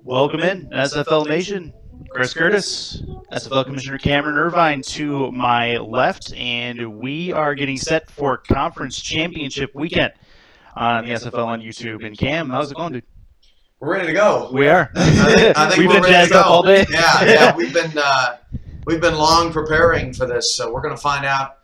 Welcome in, SFL Nation. Chris Curtis, SFL Commissioner Cameron Irvine to my left, and we are getting set for Conference Championship Weekend on the SFL on YouTube. And Cam, how's it going, dude? We're ready to go. We are. I think We've we're been ready jazzed to go. up all day. Yeah. We've been long preparing for this, so we're going to find out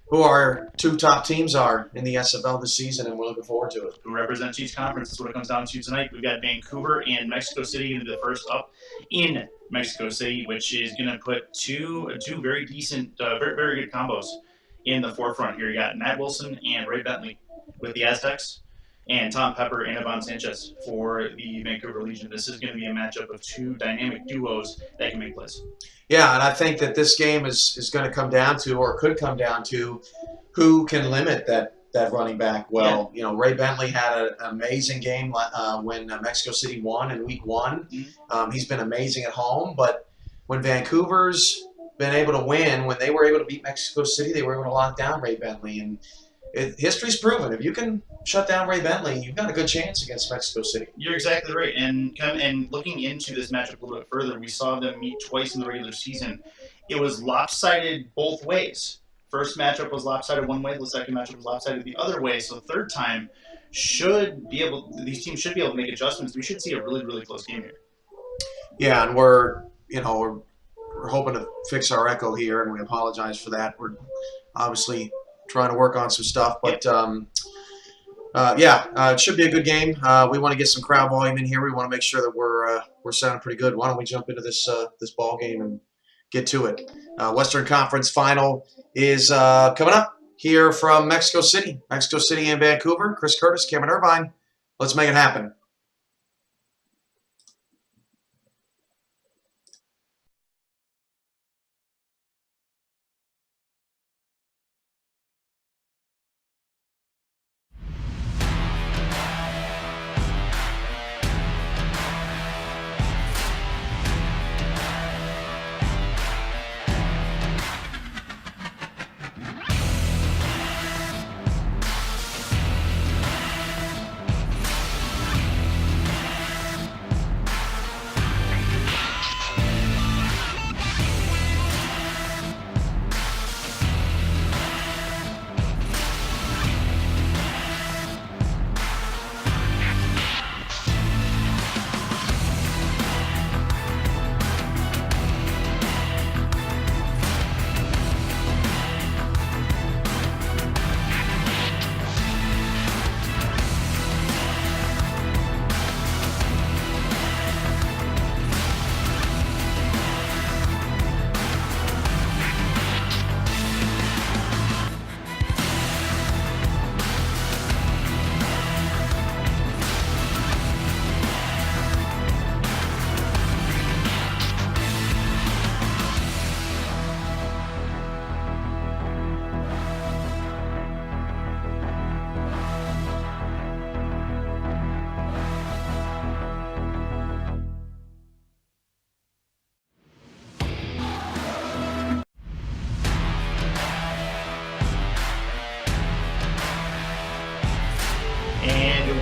who our two top teams are in the SFL this season, and we're looking forward to it. Who represents each conference? That's what it comes down to tonight. We've got Vancouver and Mexico City into the first up in Mexico City, which is going to put two very decent, very good combos in the forefront here. You got Matt Wilson and Ray Bentley with the Aztecs, and Tom Pepper and Ivan Sanchez for the Vancouver Legion. This is going to be a matchup of two dynamic duos that can make plays. Yeah, and I think that this game is going to come down to, or could come down to, who can limit that running back well. Yeah. You know, Ray Bentley had an amazing game when Mexico City won in week one. Mm-hmm. He's been amazing at home, but when Vancouver's been able to win, when they were able to beat Mexico City, they were able to lock down Ray Bentley. And history's proven, if you can shut down Ray Bentley, you've got a good chance against Mexico City. You're exactly right. And looking into this matchup a little bit further, we saw them meet twice in the regular season. It was lopsided both ways. First matchup was lopsided one way, the second matchup was lopsided the other way. So the third time these teams should be able to make adjustments. We should see a really, really close game here. Yeah, and we're hoping to fix our echo here, and we apologize for that. We're obviously trying to work on some stuff, but it should be a good game. We want to get some crowd volume in here. We want to make sure that we're sounding pretty good. Why don't we jump into this ball game and get to it? Western Conference Final is coming up here from Mexico City and Vancouver. Chris Curtis, Cameron Irvine. Let's make it happen.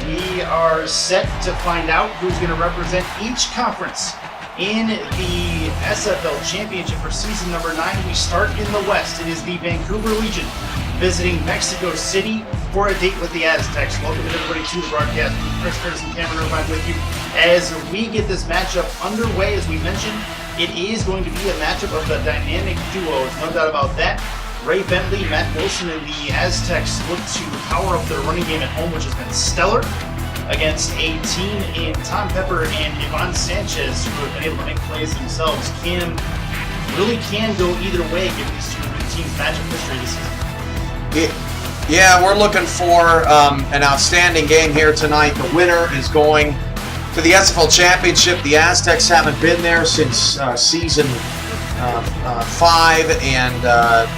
We are set to find out who's going to represent each conference in the SFL Championship for season number 9. We start in the West. It is the Vancouver Legion visiting Mexico City for a date with the Aztecs. Welcome everybody to the broadcast. Chris Curtis and Cameron Irvine with you. As we get this matchup underway, as we mentioned, it is going to be a matchup of the dynamic duos, no doubt about that. Ray Bentley, Matt Wilson, and the Aztecs look to power up their running game at home, which has been stellar, against a team in Tom Pepper and Ivan Sanchez, who have been able to make plays themselves. Really can go either way given these two teams' matchup history this season. Yeah, we're looking for an outstanding game here tonight. The winner is going to the SFL Championship. The Aztecs haven't been there since season 5, and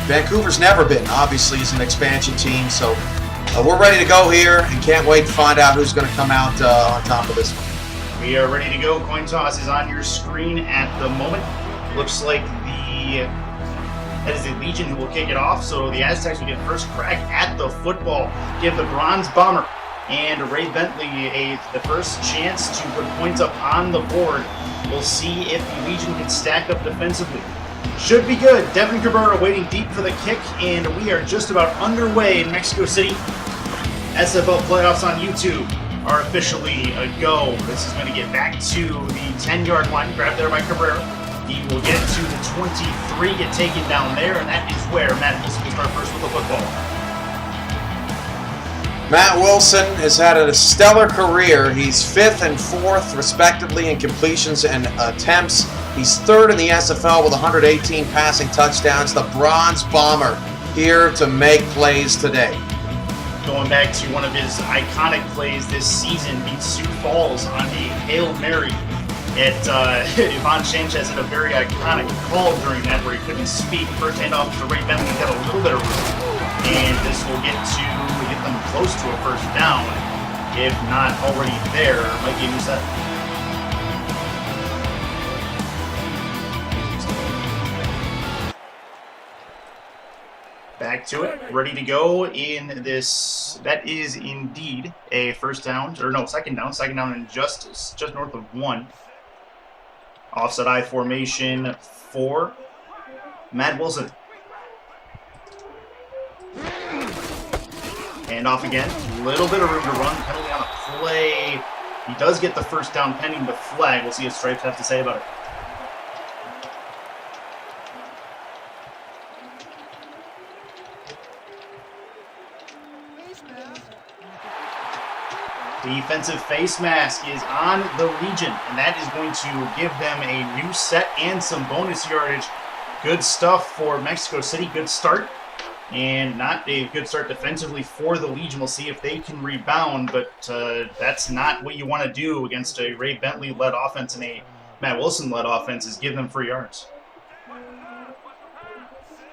Vancouver's never been, obviously, as an expansion team. So we're ready to go here and can't wait to find out who's going to come out on top of this one. We are ready to go. Coin toss is on your screen at the moment. Looks like that is the Legion who will kick it off. So the Aztecs will get first crack at the football. Give the Bronze Bomber And Ray Bentley, the first chance to put points up on the board. We'll see if the Legion can stack up defensively. Should be good. Devin Cabrera waiting deep for the kick, and we are just about underway in Mexico City. SFL playoffs on YouTube are officially a go. This is going to get back to the 10-yard line, grabbed there by Cabrera. He will get to the 23, get taken down there, and that is where Matt Wilson will start first with the football. Matt Wilson has had a stellar career. He's 5th and 4th, respectively, in completions and attempts. He's 3rd in the SFL with 118 passing touchdowns. The Bronze Bomber here to make plays today. Going back to one of his iconic plays this season, beat Sioux Falls on a Hail Mary. Ivan Sanchez had a very iconic call during that where he couldn't speak. First hand off to Ray Bentley, got a little bit of room. And this will get them close to a first down. If not already there, might be a new set. Back to it, ready to go in this. That is indeed a first down, or no, second down. Second down and just north of 1. Offset I formation for Matt Wilson. And off again. Little bit of room to run. Penalty on a play. He does get the first down pending the flag. We'll see what Stripes have to say about it. Defensive face mask is on the Legion, and that is going to give them a new set and some bonus yardage. Good stuff for Mexico City. Good start. And not a good start defensively for the Legion. We'll see if they can rebound, but that's not what you want to do against a Ray Bentley-led offense and a Matt Wilson-led offense, is give them free yards.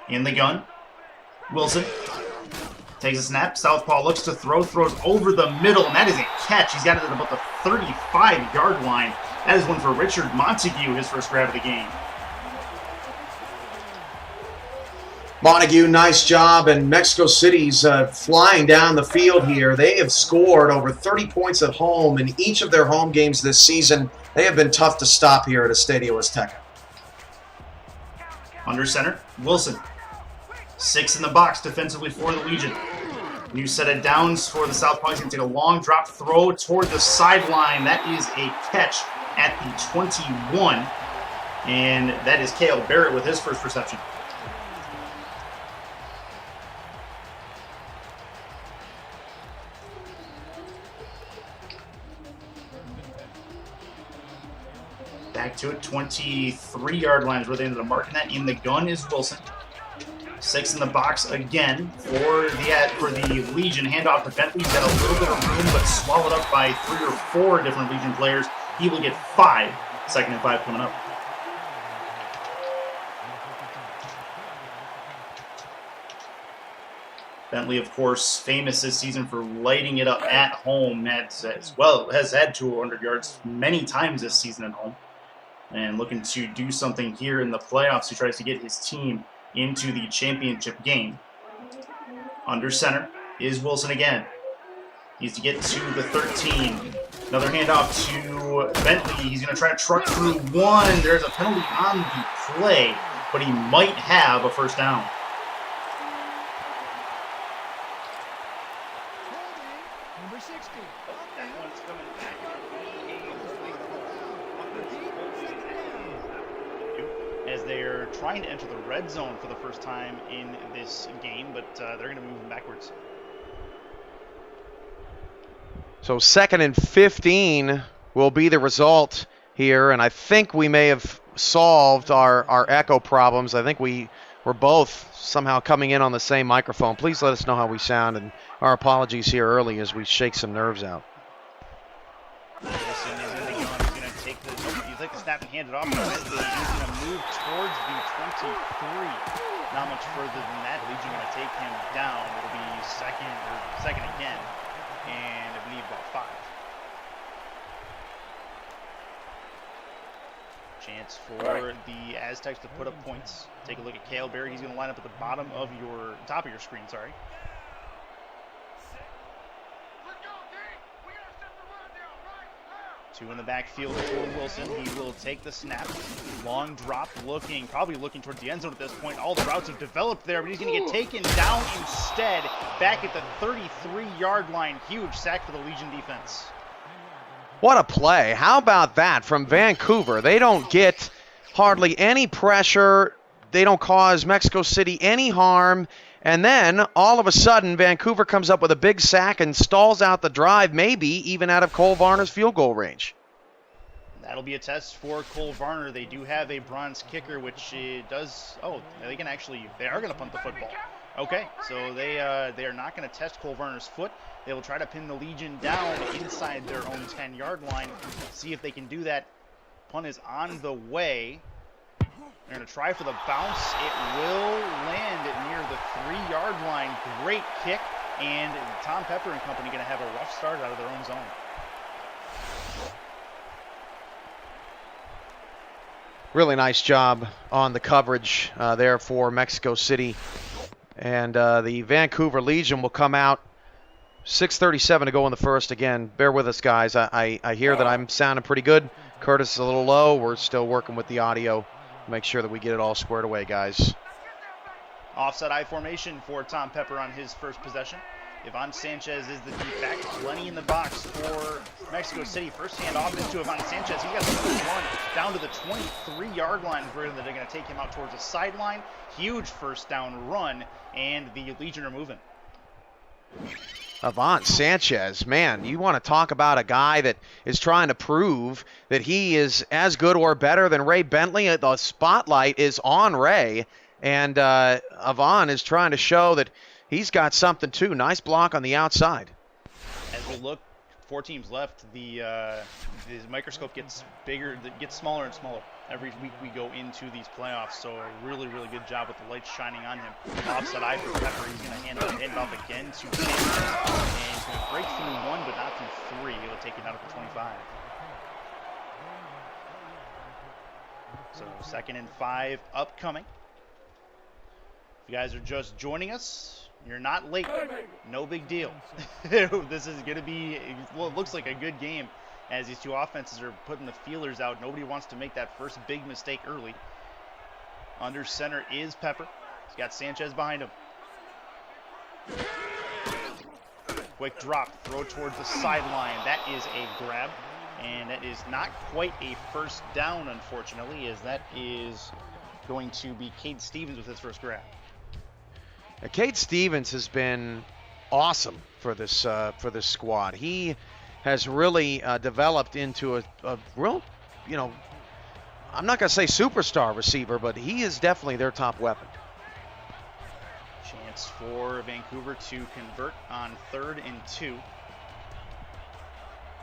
In the gun, Wilson takes a snap. Southpaw looks to throw, throws over the middle, and that is a catch. He's got it at about the 35-yard line. That is one for Richard Montague, his first grab of the game. Montague, nice job, and Mexico City's flying down the field here. They have scored over 30 points at home in each of their home games this season. They have been tough to stop here at Estadio Azteca. Under center, Wilson. 6 in the box defensively for the Legion. New set of downs for the Southpaw. He's going to take a long drop throw toward the sideline. That is a catch at the 21, and that is Cale Barrett with his first reception. Back to it, 23-yard line is where they ended up marking that. In the gun is Wilson. 6 in the box again for the Legion. Handoff to Bentley. He's got a little bit of room, but swallowed up by 3 or 4 different Legion players. He will get 5. 2nd and 5 coming up. Bentley, of course, famous this season for lighting it up at home. Has had 200 yards many times this season at home. And looking to do something here in the playoffs. He tries to get his team into the championship game. Under center is Wilson again. He's to get to the 13. Another handoff to Bentley. He's going to try to truck through 1. There's a penalty on the play, but he might have a first down. Number 60. As they're trying to enter the red zone for the first time in this game, but they're going to move them backwards. So 2nd and 15 will be the result here, and I think we may have solved our echo problems. I think we were both somehow coming in on the same microphone. Please let us know how we sound, and our apologies here early as we shake some nerves out. Wilson is in the gun. He's going to take the snap and hand it off. He's going to move towards the 23. Not much further than that. Legion going to take him down. It'll be second again, and I believe about 5. Chance for the Aztecs to put up points. Take a look at Cale Barrett. He's going to line up at the top of your screen. Sorry. Two in the backfield for Wilson. He will take the snap. Long drop, probably looking towards the end zone at this point. All the routes have developed there, but he's going to get taken down instead. Back at the 33-yard line. Huge sack for the Legion defense. What a play. How about that from Vancouver? They don't get hardly any pressure. They don't cause Mexico City any harm. And then, all of a sudden, Vancouver comes up with a big sack and stalls out the drive, maybe even out of Cole Varner's field goal range. That'll be a test for Cole Varner. They do have a bronze kicker, which does... Oh, they are going to punt the football. Okay, so they are not going to test Cole Varner's foot. They will try to pin the Legion down inside their own 10-yard line. See if they can do that. Punt is on the way. They're going to try for the bounce. It will land near the 3-yard line. Great kick. And Tom Pepper and company going to have a rough start out of their own zone. Really nice job on the coverage there for Mexico City. And the Vancouver Legion will come out. 6:37 to go in the first. Again, bear with us, guys. I hear that I'm sounding pretty good. Curtis is a little low. We're still working with the audio. Make sure that we get it all squared away, guys. Offside I formation for Tom Pepper on his first possession. Ivan Sanchez is the deep back. Plenty in the box for Mexico City. First hand off into Ivan Sanchez. He got the first one down to the 23-yard line. Where they're going to take him out towards the sideline. Huge first down run, and the Legion are moving. Ivan Sanchez, man, you want to talk about a guy that is trying to prove that he is as good or better than Ray Bentley. The spotlight is on Ray, and Ivan is trying to show that he's got something too. Nice block on the outside. As we look, 4 teams left. The microscope gets bigger, gets smaller and smaller. Every week we go into these playoffs, so a really, really good job with the lights shining on him. Offside eye for Pepper. He's going to hand it off again to Sanchez. And he's going to break through 1, but not through 3. He'll take it out at the 25. So 2nd and 5 upcoming. If you guys are just joining us, you're not late. No big deal. This is going to be, well, it looks like a good game as these two offenses are putting the feelers out. Nobody wants to make that first big mistake early. Under center is Pepper. He's got Sanchez behind him. Quick drop, throw towards the sideline. That is a grab, and that is not quite a first down, unfortunately, as that is going to be Cade Stevens with his first grab. Cade Stevens has been awesome for this squad. He has really developed into a real, I'm not going to say superstar receiver, but he is definitely their top weapon. Chance for Vancouver to convert on 3rd and 2.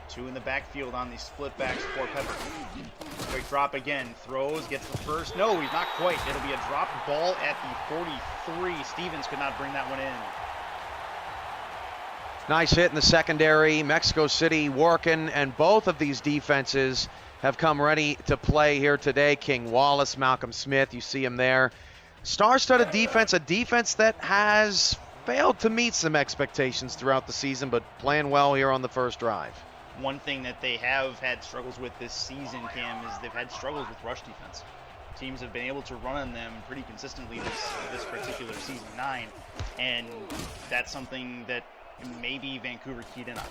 2 in the backfield on the split backs for Pepper. Quick drop again, throws, gets the first. No, he's not quite. It'll be a drop ball at the 43. Stevens could not bring that one in. Nice hit in the secondary. Mexico City working, and both of these defenses have come ready to play here today. King Wallace, Malcolm Smith, you see him there. Star-studded defense, a defense that has failed to meet some expectations throughout the season, but playing well here on the first drive. One thing that they have had struggles with this season, Cam, is they've had struggles with rush defense. Teams have been able to run on them pretty consistently this particular season 9, and that's something that maybe Vancouver keyed in on.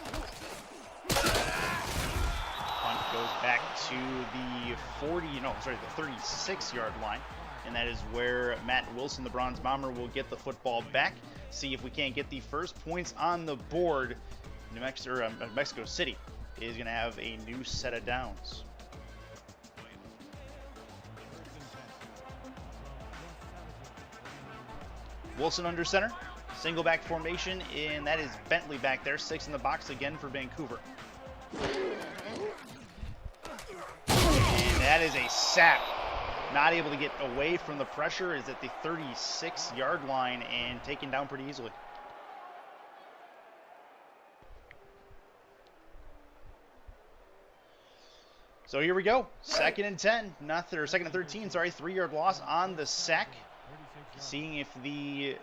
Punt goes back to the 36-yard line, and that is where Matt Wilson, the Bronze Bomber, will get the football back. See if we can't get the first points on the board. Mexico City is going to have a new set of downs. Wilson under center, single back formation, and that is Bentley back there. 6 in the box again for Vancouver. And that is a sack. Not able to get away from the pressure, is at the 36-yard line and taken down pretty easily. So here we go. 2nd and 10, or 2nd and 13, sorry, 3-yard loss on the sack. Seeing if the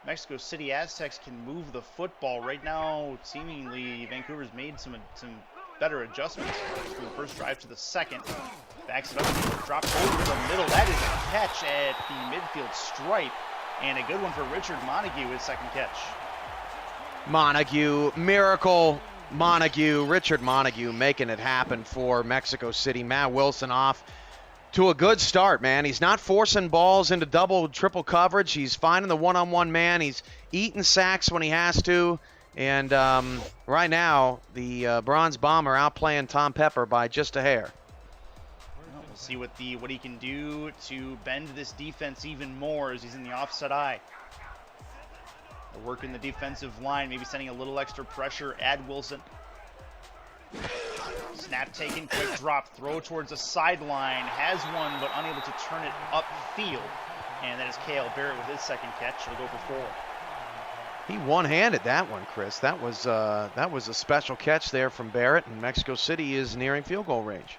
Mexico City Aztecs can move the football. Right now, seemingly, Vancouver's made some better adjustments from the first drive to the second. Backs it up, drops over the middle. That is a catch at the midfield stripe, and a good one for Richard Montague, his second catch. Montague, miracle Montague, Richard Montague making it happen for Mexico City. Matt Wilson off to a good start, man. He's not forcing balls into double, triple coverage. He's finding the one-on-one man. He's eating sacks when he has to. And right now, the Bronze Bomber outplaying Tom Pepper by just a hair. We'll see what he can do to bend this defense even more as he's in the offset eye. They're working the defensive line, maybe sending a little extra pressure at Wilson. Snap taken, quick drop, throw towards the sideline. Has one, but unable to turn it upfield. And that is Cale Barrett with his second catch. He'll go for 4. He one-handed that one, Chris. That was a special catch there from Barrett, and Mexico City is nearing field goal range.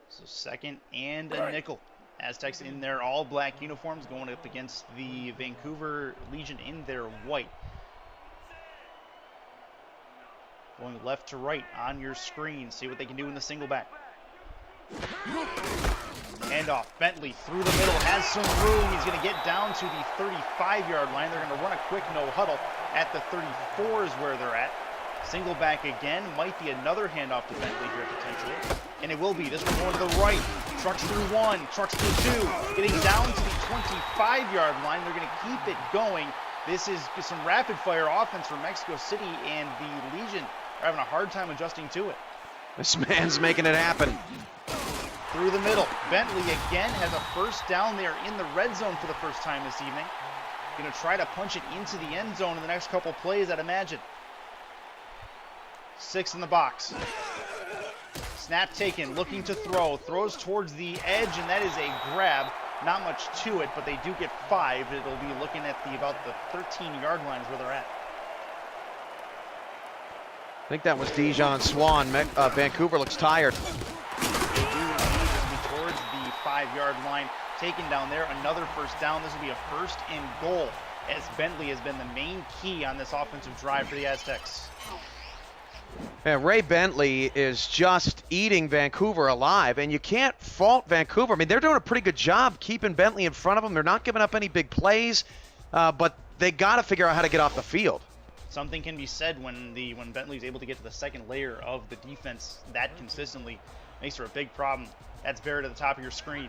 So second and a nickel. Aztecs in their all-black uniforms going up against the Vancouver Legion in their white. Going left to right on your screen. See what they can do in the single back. Handoff. Bentley through the middle. Has some room. He's going to get down to the 35-yard line. They're going to run a quick no huddle at the 34 is where they're at. Single back again. Might be another handoff to Bentley here potentially. And it will be. This one going to the right. Trucks through 1. Trucks through 2. Getting down to the 25-yard line. They're going to keep it going. This is some rapid-fire offense for Mexico City, and the Legion are having a hard time adjusting to it. This man's making it happen. Through the middle. Bentley again has a first down there in the red zone for the first time this evening. Going to try to punch it into the end zone in the next couple plays, I'd imagine. 6 in the box. Snap taken, looking to throw. Throws towards the edge, and that is a grab. Not much to it, but they do get 5. It'll be looking at about the 13-yard line is where they're at. I think that was Dijon Swan. Vancouver looks tired. They do indeed be towards the 5-yard line. Taken down there, another first down. This will be a first and goal, as Bentley has been the main key on this offensive drive for the Aztecs. Man, Ray Bentley is just eating Vancouver alive, and you can't fault Vancouver. I mean, they're doing a pretty good job keeping Bentley in front of them. They're not giving up any big plays, but they got to figure out how to get off the field. Something can be said when Bentley's able to get to the second layer of the defense that consistently makes her a big problem. That's Barrett at the top of your screen.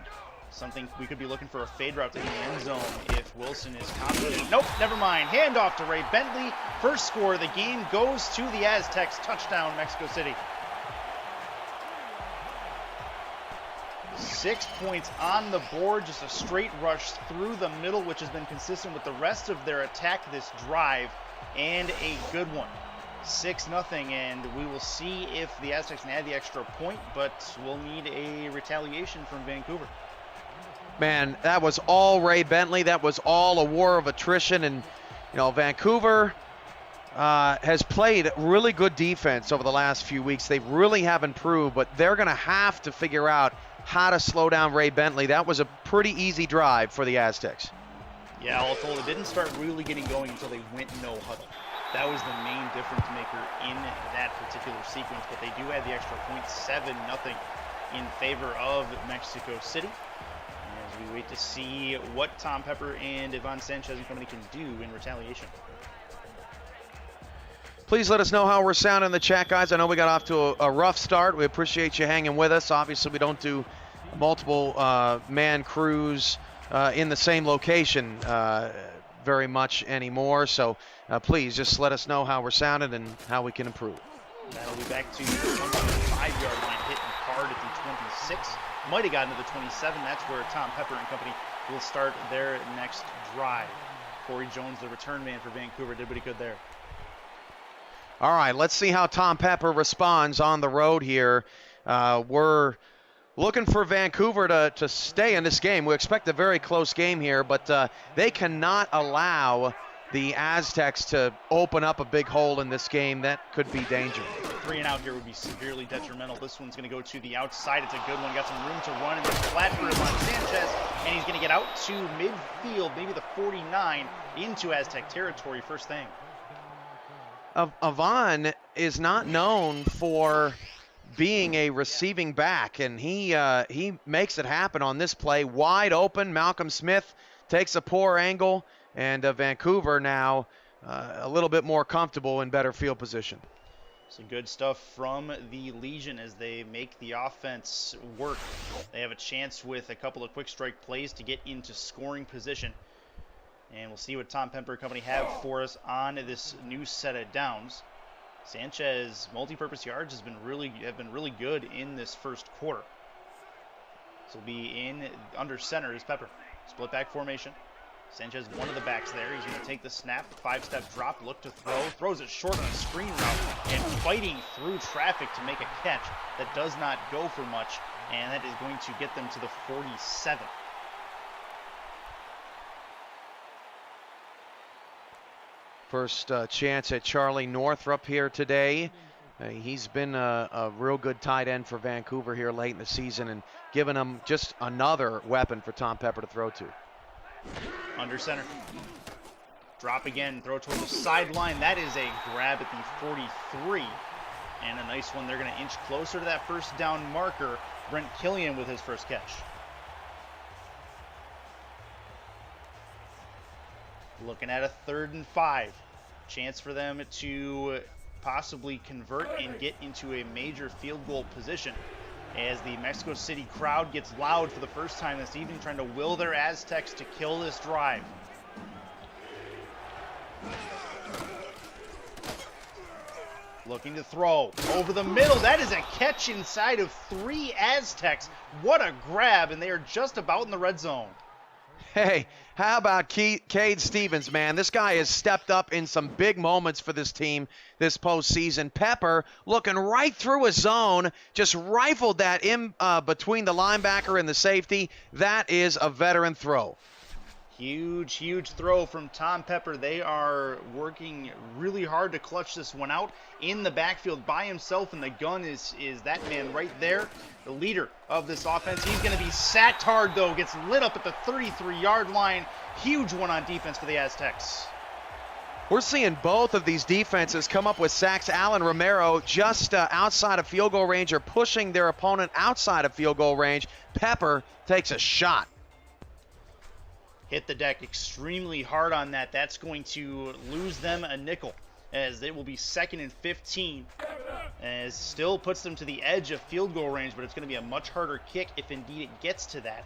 Something we could be looking for a fade route to the end zone if Wilson is confident. Nope, never mind. Handoff to Ray Bentley. First score of the game goes to the Aztecs. Touchdown, Mexico City. 6 points on the board. Just a straight rush through the middle, which has been consistent with the rest of their attack this drive. And a good one. 6-0, and we will see if the Aztecs can add the extra point, but we'll need a retaliation from Vancouver. Man, that was all Ray Bentley. That was all a war of attrition. And, you know, Vancouver has played really good defense over the last few weeks. They really have improved, but they're going to have to figure out how to slow down Ray Bentley. That was a pretty easy drive for the Aztecs. Yeah, all told, it didn't start really getting going until they went no huddle. That was the main difference maker in that particular sequence, but they do add the extra point, 7-0 in favor of Mexico City. As we wait to see what Tom Pepper and Ivan Sanchez and company can do in retaliation. Please let us know how we're sounding in the chat, guys. I know we got off to a rough start. We appreciate you hanging with us. Obviously, we don't do multiple man crews in the same location very much anymore. So please just let us know how we're sounding and how we can improve. That'll be back to the 25-yard line, hitting hard at the 26. Might have gotten to the 27. That's where Tom Pepper and company will start their next drive. Corey Jones, the return man for Vancouver, did what he could there. All right, let's see how Tom Pepper responds on the road here. We're looking for Vancouver to stay in this game. We expect a very close game here, but they cannot allow the Aztecs to open up a big hole in this game. That could be dangerous. 3 and out here would be severely detrimental. This one's going to go to the outside. It's a good one. Got some room to run, and it's flat for Ivan Sanchez, and he's going to get out to midfield, maybe the 49, into Aztec territory first thing. Irvine is not known for being a receiving back, and he makes it happen on this play. Wide open, Malcolm Smith takes a poor angle, and Vancouver now a little bit more comfortable in better field position. Some good stuff from the Legion as they make the offense work. They have a chance with a couple of quick strike plays to get into scoring position. And we'll see what Tom Pemper Company have for us on this new set of downs. Sanchez multi-purpose yards have been really good in this first quarter. This will be in under center is Pepper. Split back formation. Sanchez, one of the backs there. He's going to take the snap, 5-step drop, look to throw, throws it short on a screen route, and fighting through traffic to make a catch that does not go for much, and that is going to get them to the 47. First chance at Charlie Northrup here today. He's been a real good tight end for Vancouver here late in the season and giving them just another weapon for Tom Pepper to throw to. Under center. Drop again, throw toward the sideline. That is a grab at the 43. And a nice one. They're going to inch closer to that first down marker. Brent Killian with his first catch. Looking at a 3rd and 5. Chance for them to possibly convert and get into a major field goal position as the Mexico City crowd gets loud for the first time this evening, trying to will their Aztecs to kill this drive. Looking to throw over the middle. That is a catch inside of 3 Aztecs. What a grab, and they are just about in the red zone. Hey, how about Cade Stevens, man? This guy has stepped up in some big moments for this team this postseason. Pepper looking right through his zone, just rifled that in between the linebacker and the safety. That is a veteran throw. Huge throw from Tom Pepper. They are working really hard to clutch this one out in the backfield by himself, and the gun is that man right there, the leader of this offense. He's going to be sacked hard, though. Gets lit up at the 33-yard line. Huge one on defense for the Aztecs. We're seeing both of these defenses come up with sacks. Alan Romero just outside of field goal range or pushing their opponent outside of field goal range. Pepper takes a shot. Hit the deck extremely hard on that. That's going to lose them a nickel as it will be 2nd and 15. As still puts them to the edge of field goal range, but it's going to be a much harder kick if indeed it gets to that.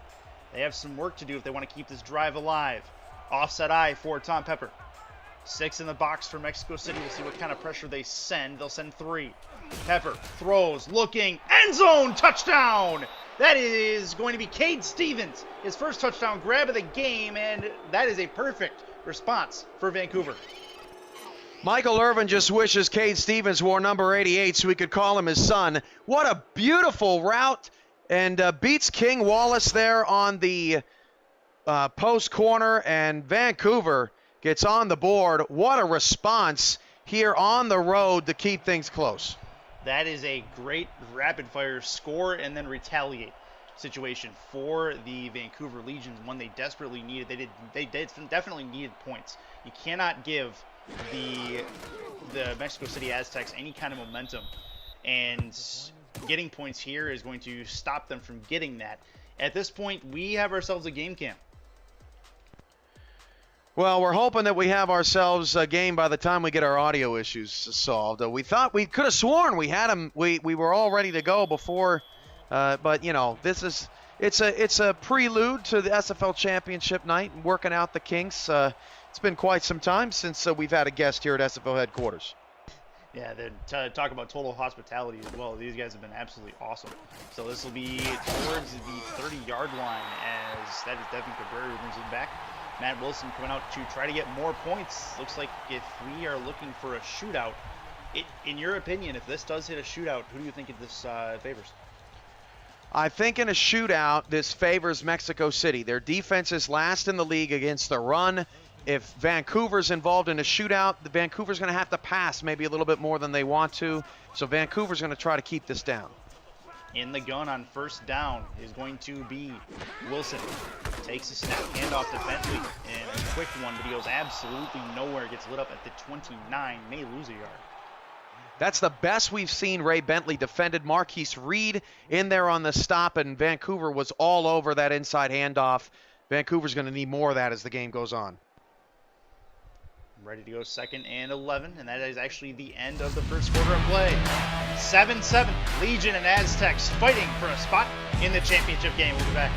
They have some work to do if they want to keep this drive alive. Offset eye for Tom Pepper. 6 in the box for Mexico City. We'll see what kind of pressure they send. They'll send 3. Pepper throws, looking, end zone, touchdown! That is going to be Cade Stevens, his first touchdown grab of the game, and that is a perfect response for Vancouver. Michael Irvin just wishes Cade Stevens wore number 88 so he could call him his son. What a beautiful route, and beats King Wallace there on the post corner, and Vancouver gets on the board. What a response here on the road to keep things close. That is a great rapid-fire score and then retaliate situation for the Vancouver Legion, one they desperately needed. They definitely needed points. You cannot give the Mexico City Aztecs any kind of momentum, and getting points here is going to stop them from getting that. At this point, we have ourselves a game cam. Well, we're hoping that we have ourselves a game by the time we get our audio issues solved. We thought we could have sworn we had them. We were all ready to go before, but you know, it's a prelude to the SFL Championship night and working out the kinks. It's been quite some time since we've had a guest here at SFL headquarters. Yeah, then talk about total hospitality as well. These guys have been absolutely awesome. So this will be towards the 30-yard line as that is Devin Cabrera who brings it back. Matt Wilson coming out to try to get more points. Looks like if we are looking for a shootout, in your opinion, if this does hit a shootout, who do you think this favors? I think in a shootout, this favors Mexico City. Their defense is last in the league against the run. If Vancouver's involved in a shootout, Vancouver's going to have to pass maybe a little bit more than they want to. So Vancouver's going to try to keep this down. In the gun on first down is going to be Wilson. Takes a snap, handoff to Bentley, and a quick one, but he goes absolutely nowhere. Gets lit up at the 29, may lose a yard. That's the best we've seen Ray Bentley defended. Marquise Reed in there on the stop, and Vancouver was all over that inside handoff. Vancouver's going to need more of that as the game goes on. Ready to go 2nd and 11, and that is actually the end of the first quarter of play. 7-7, Legion and Aztecs fighting for a spot in the championship game. We'll be back.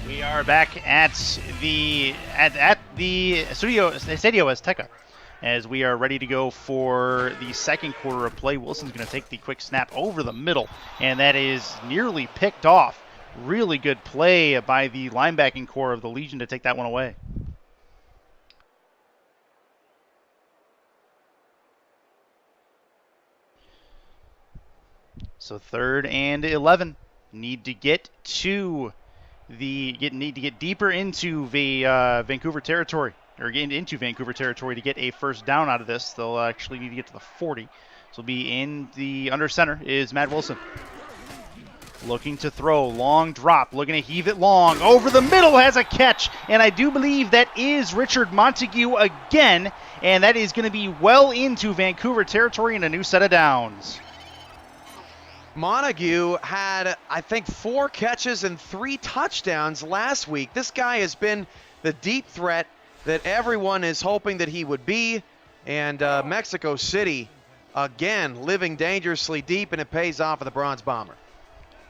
We are back at the Estadio Azteca, as we are ready to go for the second quarter of play. Wilson's going to take the quick snap over the middle, and that is nearly picked off. Really good play by the linebacking core of the Legion to take that one away. So 3rd and 11. Need to get deeper into the Vancouver territory, or get into Vancouver territory to get a first down out of this. They'll actually need to get to the 40. So be in the under center is Matt Wilson. Looking to throw, long drop, looking to heave it long. Over the middle, has a catch, and I do believe that is Richard Montague again, and that is going to be well into Vancouver territory and a new set of downs. Montague had, I think, 4 catches and 3 touchdowns last week. This guy has been the deep threat that everyone is hoping that he would be. And Mexico City, again, living dangerously deep, and it pays off for the Bronze Bomber.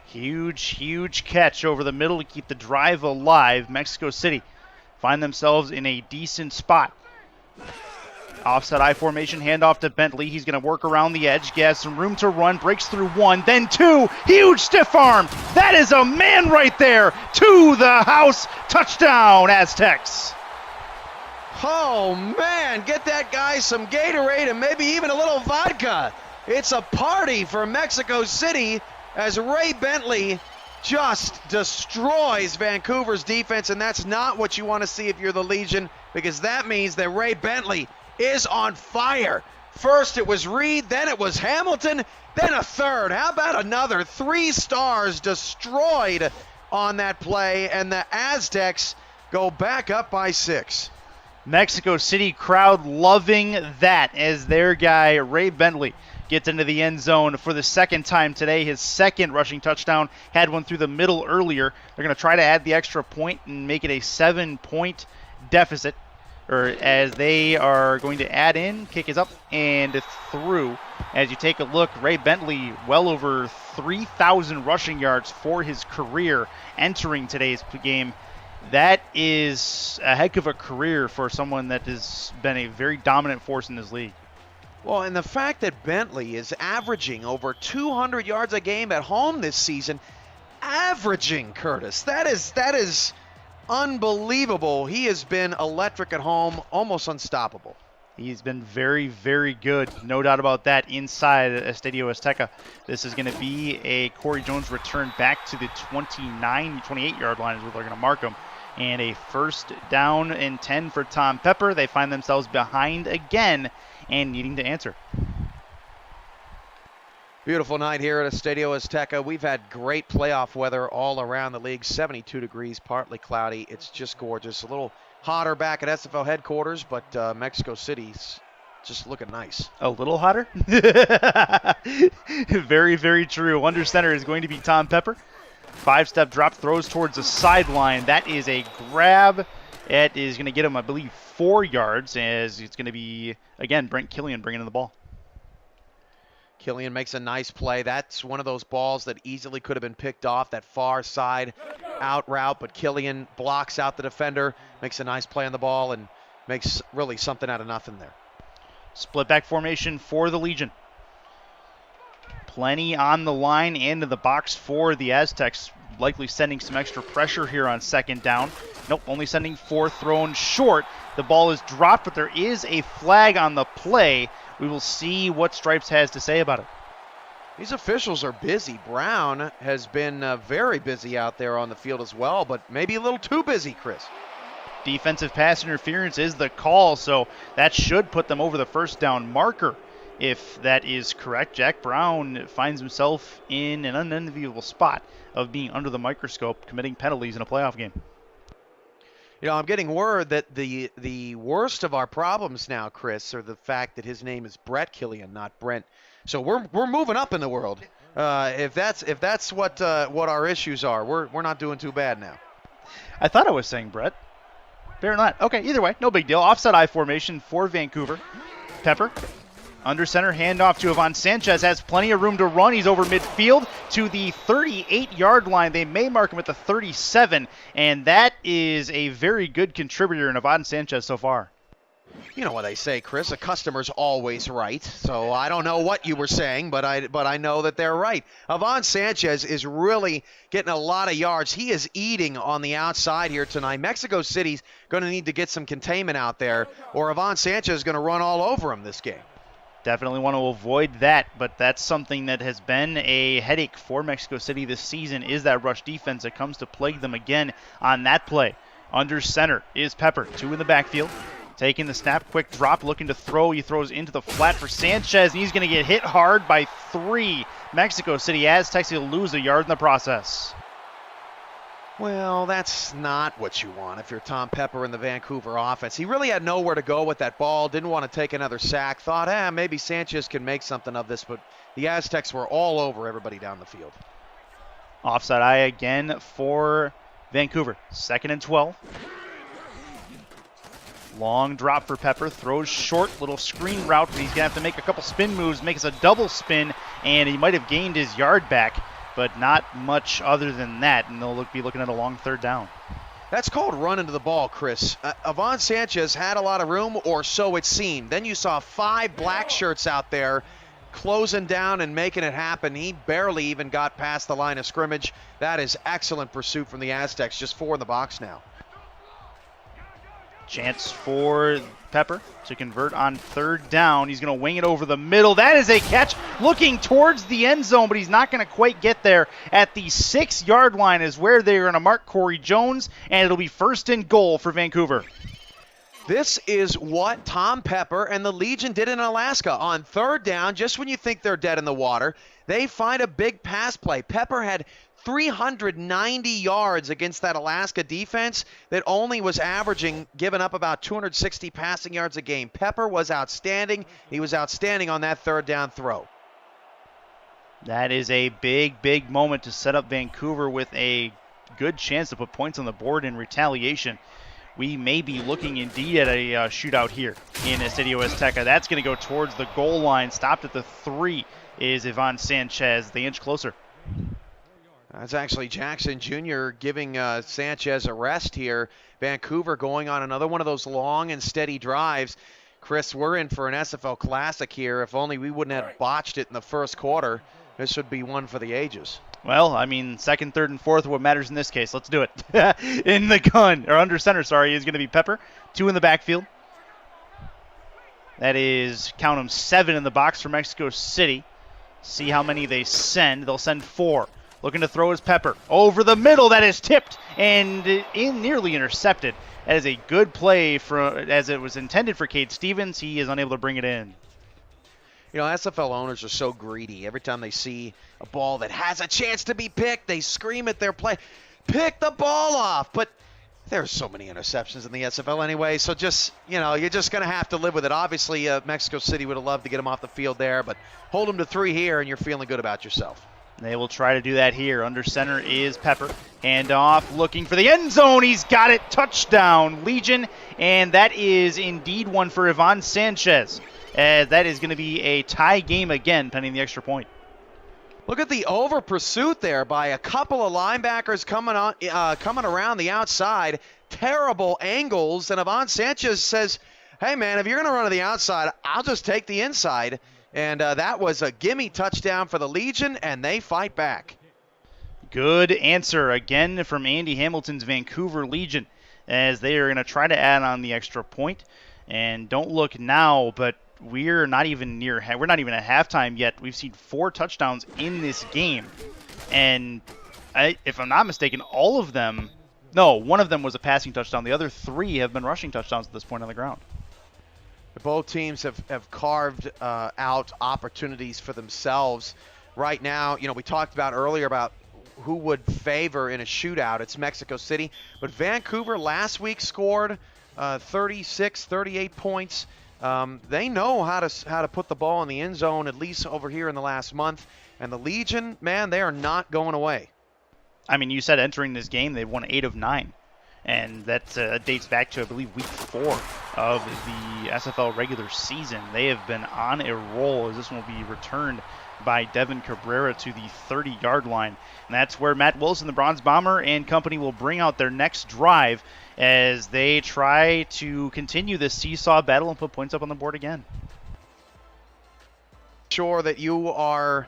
Huge catch over the middle to keep the drive alive. Mexico City find themselves in a decent spot. Offset I formation, handoff to Bentley. He's going to work around the edge. He has some room to run. Breaks through 1, then 2. Huge stiff arm. That is a man right there. To the house. Touchdown, Aztecs. Oh, man. Get that guy some Gatorade and maybe even a little vodka. It's a party for Mexico City as Ray Bentley just destroys Vancouver's defense, and that's not what you want to see if you're the Legion, because that means that Ray Bentley is on fire. First it was Reed, then it was Hamilton, then a third. How about another 3 stars destroyed on that play, and the Aztecs go back up by 6. Mexico City crowd loving that as their guy Ray Bentley gets into the end zone for the 2nd time today. His 2nd rushing touchdown, had one through the middle earlier. They're going to try to add the extra point and make it a 7-point deficit. Or as they are going to add in, kick is up and through. As you take a look, Ray Bentley well over 3,000 rushing yards for his career entering today's game. That is a heck of a career for someone that has been a very dominant force in this league. Well, and the fact that Bentley is averaging over 200 yards a game at home this season, Curtis, that is unbelievable. He has been electric at home, almost unstoppable. He's been very, very good. No doubt about that inside Estadio Azteca. This is going to be a Corey Jones return back to the 28-yard line is where they're going to mark him. And a 1st down and 10 for Tom Pepper. They find themselves behind again and needing to answer. Beautiful night here at Estadio Azteca. We've had great playoff weather all around the league. 72 degrees, partly cloudy. It's just gorgeous. A little hotter back at SFL headquarters, but Mexico City's just looking nice. A little hotter? Very, very true. Under center is going to be Tom Pepper. 5-step drop, throws towards the sideline. That is a grab. It is going to get him, I believe, 4 yards, as it's going to be, again, Brent Killian bringing in the ball. Killian makes a nice play. That's one of those balls that easily could have been picked off, that far side out route, but Killian blocks out the defender, makes a nice play on the ball, and makes really something out of nothing there. Split back formation for the Legion. Plenty on the line and in the box for the Aztecs, likely sending some extra pressure here on 2nd down. Nope, only sending 4, thrown short. The ball is dropped, but there is a flag on the play. We will see what Stripes has to say about it. These officials are busy. Brown has been very busy out there on the field as well, but maybe a little too busy, Chris. Defensive pass interference is the call, so that should put them over the first down marker. If that is correct, Jack Brown finds himself in an unenviable spot of being under the microscope, committing penalties in a playoff game. You know, I'm getting word that the worst of our problems now, Chris, are the fact that his name is Brett Killian, not Brent. So we're moving up in the world. If that's what our issues are, we're not doing too bad now. I thought I was saying Brett. Fair not. Okay, either way, no big deal. Offside I formation for Vancouver. Pepper. Under center, handoff to Ivan Sanchez. Has plenty of room to run. He's over midfield to the 38-yard line. They may mark him at the 37, and that is a very good contributor in Ivan Sanchez so far. You know what they say, Chris, a customer's always right. So I don't know what you were saying, but I know that they're right. Ivan Sanchez is really getting a lot of yards. He is eating on the outside here tonight. Mexico City's going to need to get some containment out there, or Ivan Sanchez is going to run all over him this game. Definitely want to avoid that, but that's something that has been a headache for Mexico City this season, is that rush defense that comes to plague them again on that play. Under center is Pepper, 2 in the backfield. Taking the snap, quick drop, looking to throw. He throws into the flat for Sanchez, and he's going to get hit hard by 3. Mexico City Aztecs will lose a yard in the process. Well, that's not what you want if you're Tom Pepper in the Vancouver offense. He really had nowhere to go with that ball, didn't want to take another sack, thought, maybe Sanchez can make something of this, but the Aztecs were all over everybody down the field. Offside eye again for Vancouver. 2nd and 12. Long drop for Pepper, throws short, little screen route, but he's going to have to make a couple spin moves, makes a double spin, and he might have gained his yard back, but not much other than that, and they'll be looking at a long 3rd down. That's called running to the ball, Chris. Ivan Sanchez had a lot of room, or so it seemed. Then you saw 5 black shirts out there closing down and making it happen. He barely even got past the line of scrimmage. That is excellent pursuit from the Aztecs, just 4 in the box now. Chance for Pepper to convert on 3rd down. He's going to wing it over the middle. That is a catch looking towards the end zone, but he's not going to quite get there. At the 6-yard line is where they're going to mark Corey Jones, and it'll be 1st and goal for Vancouver. This is what Tom Pepper and the Legion did in Alaska. On 3rd down, just when you think they're dead in the water, they find a big pass play. Pepper had 390 yards against that Alaska defense that only was giving up about 260 passing yards a game. Pepper was outstanding. He was outstanding on that 3rd down throw. That is a big, big moment to set up Vancouver with a good chance to put points on the board in retaliation. We may be looking indeed at a shootout here in Estadio Azteca. That's going to go towards the goal line. Stopped at the 3 is Ivan Sanchez. They inch closer. That's actually Jackson Jr. giving Sanchez a rest here. Vancouver going on another one of those long and steady drives. Chris, we're in for an SFL Classic here. If only we wouldn't have botched it in the first quarter. This would be one for the ages. Well, I mean, 2nd, 3rd, and 4th are what matters in this case. Let's do it. In the gun, or under center, sorry, is going to be Pepper. 2 in the backfield. That is, count them, 7 in the box for Mexico City. See how many they send. They'll send 4. Looking to throw his Pepper. Over the middle, that is tipped and nearly intercepted. That is a good play as it was intended for Cade Stevens. He is unable to bring it in. You know, SFL owners are so greedy. Every time they see a ball that has a chance to be picked, they scream at their play, pick the ball off. But there's so many interceptions in the SFL anyway, so just, you're just going to have to live with it. Obviously, Mexico City would have loved to get him off the field there, but hold him to 3 here and you're feeling good about yourself. They will try to do that here. Under center is Pepper. Handoff, looking for the end zone. He's got it. Touchdown, Legion. And that is indeed one for Ivan Sanchez. That is going to be a tie game again, pending the extra point. Look at the over pursuit there by a couple of linebackers coming around the outside. Terrible angles. And Ivan Sanchez says, hey, man, if you're going to run to the outside, I'll just take the inside. And that was a gimme touchdown for the Legion, and they fight back. Good answer again from Andy Hamilton's Vancouver Legion, as they are going to try to add on the extra point. And don't look now, but we're not even at halftime yet. We've seen 4 touchdowns in this game. And if I'm not mistaken, all of them, no, one of them was a passing touchdown. The other 3 have been rushing touchdowns at this point on the ground. Both teams have carved out opportunities for themselves. Right now, we talked about earlier about who would favor in a shootout. It's Mexico City. But Vancouver last week scored 36, 38 points. They know how to put the ball in the end zone, at least over here in the last month. And the Legion, man, they are not going away. I mean, you said entering this game, they've won 8 of 9. And that dates back to, I believe, week 4 of the SFL regular season. They have been on a roll, as this one will be returned by Devin Cabrera to the 30-yard line. And that's where Matt Wilson, the Bronze Bomber, and company will bring out their next drive as they try to continue this seesaw battle and put points up on the board again. Sure that you are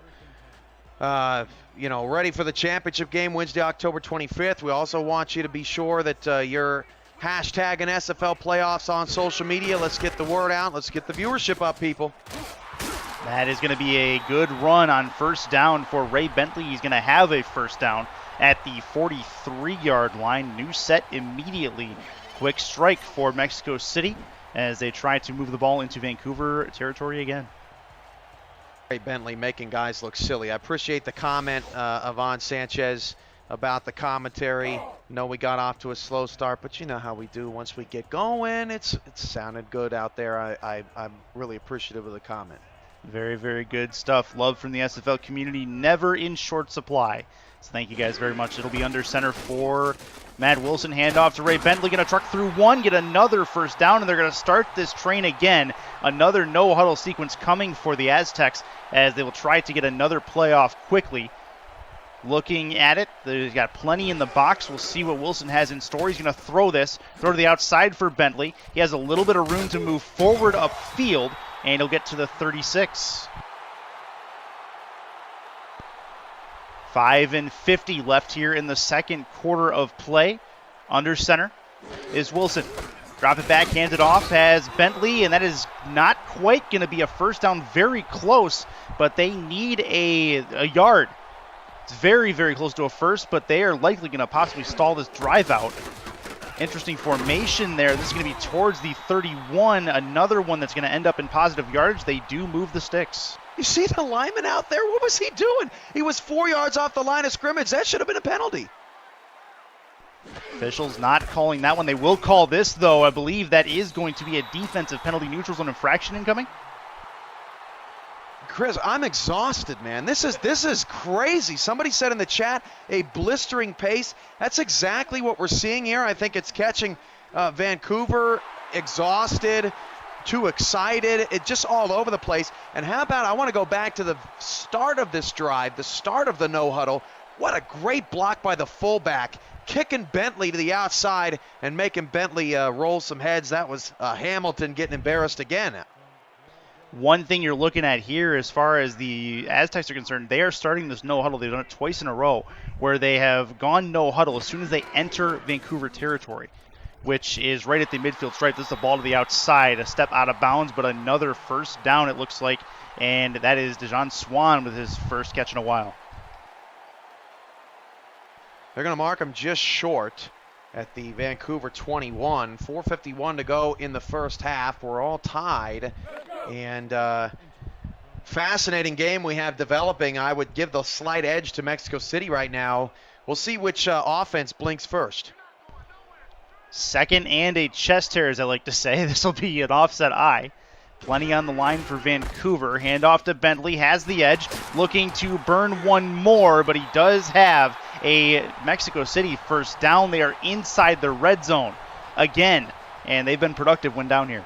ready for the championship game Wednesday, October 25th. We also want you to be sure that you're hashtagging SFL playoffs on social media. Let's get the word out. Let's get the viewership up, people. That is going to be a good run on first down for Ray Bentley. He's going to have a first down at the 43-yard line. New set immediately. Quick strike for Mexico City as they try to move the ball into Vancouver territory again. Ray Bentley making guys look silly. I appreciate the comment of Ivan Sanchez about the commentary. We got off to a slow start, but you know how we do. Once we get going, it sounded good out there. I'm really appreciative of the comment. Very, very good stuff. Love from the SFL community, never in short supply. So thank you guys very much. It'll be under center for Matt Wilson. Handoff to Ray Bentley. Going to truck through one, get another first down, and they're going to start this train again. Another no-huddle sequence coming for the Aztecs as they will try to get another play off quickly. Looking at it, they've got plenty in the box. We'll see what Wilson has in store. He's going to throw to the outside for Bentley. He has a little bit of room to move forward upfield, and he'll get to the 36. 5:50 left here in the second quarter of play. Under center is Wilson. Drop it back, hands it off, has Bentley, and that is not quite going to be a first down. Very close, but they need a yard. It's very, very close to a first, but they are likely going to possibly stall this drive out. Interesting formation there. This is going to be towards the 31. Another one that's going to end up in positive yardage. They do move the sticks. You see the lineman out there? What was he doing? He was 4 yards off the line of scrimmage. That should have been a penalty. Officials not calling that one. They will call this, though. I believe that is going to be a defensive penalty, neutral zone infraction incoming. Chris, I'm exhausted, man. This is crazy. Somebody said in the chat, a blistering pace. That's exactly what we're seeing here. I think it's catching Vancouver exhausted, too excited. It's just all over the place. And how about, I want to go back to the start of this drive, the start of the no huddle. What a great block by the fullback, kicking Bentley to the outside and making Bentley roll some heads. That was Hamilton getting embarrassed again. One thing you're looking at here as far as the Aztecs are concerned, they are starting this no huddle. They've done it twice in a row where they have gone no huddle as soon as they enter Vancouver territory, which is right at the midfield stripe. This is the ball to the outside, a step out of bounds, but another first down it looks like, and that is Dejan Swan with his first catch in a while. They're going to mark him just short at the Vancouver 21. 4:51 to go in the first half. We're all tied. And fascinating game we have developing. I would give the slight edge to Mexico City right now. We'll see which offense blinks first. Second and a chest hair, as I like to say. This will be an offset eye. Plenty on the line for Vancouver. Handoff to Bentley, has the edge, looking to burn one more, but he does have a Mexico City first down. They are inside the red zone again, and they've been productive when down here.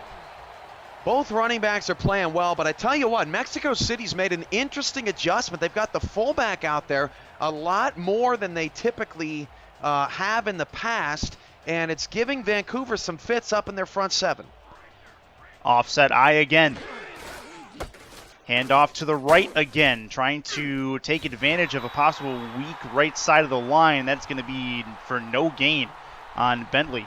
Both running backs are playing well, but I tell you what, Mexico City's made an interesting adjustment. They've got the fullback out there a lot more than they typically have in the past, and it's giving Vancouver some fits up in their front seven. Offset eye again. Handoff to the right again, trying to take advantage of a possible weak right side of the line. That's going to be for no gain on Bentley,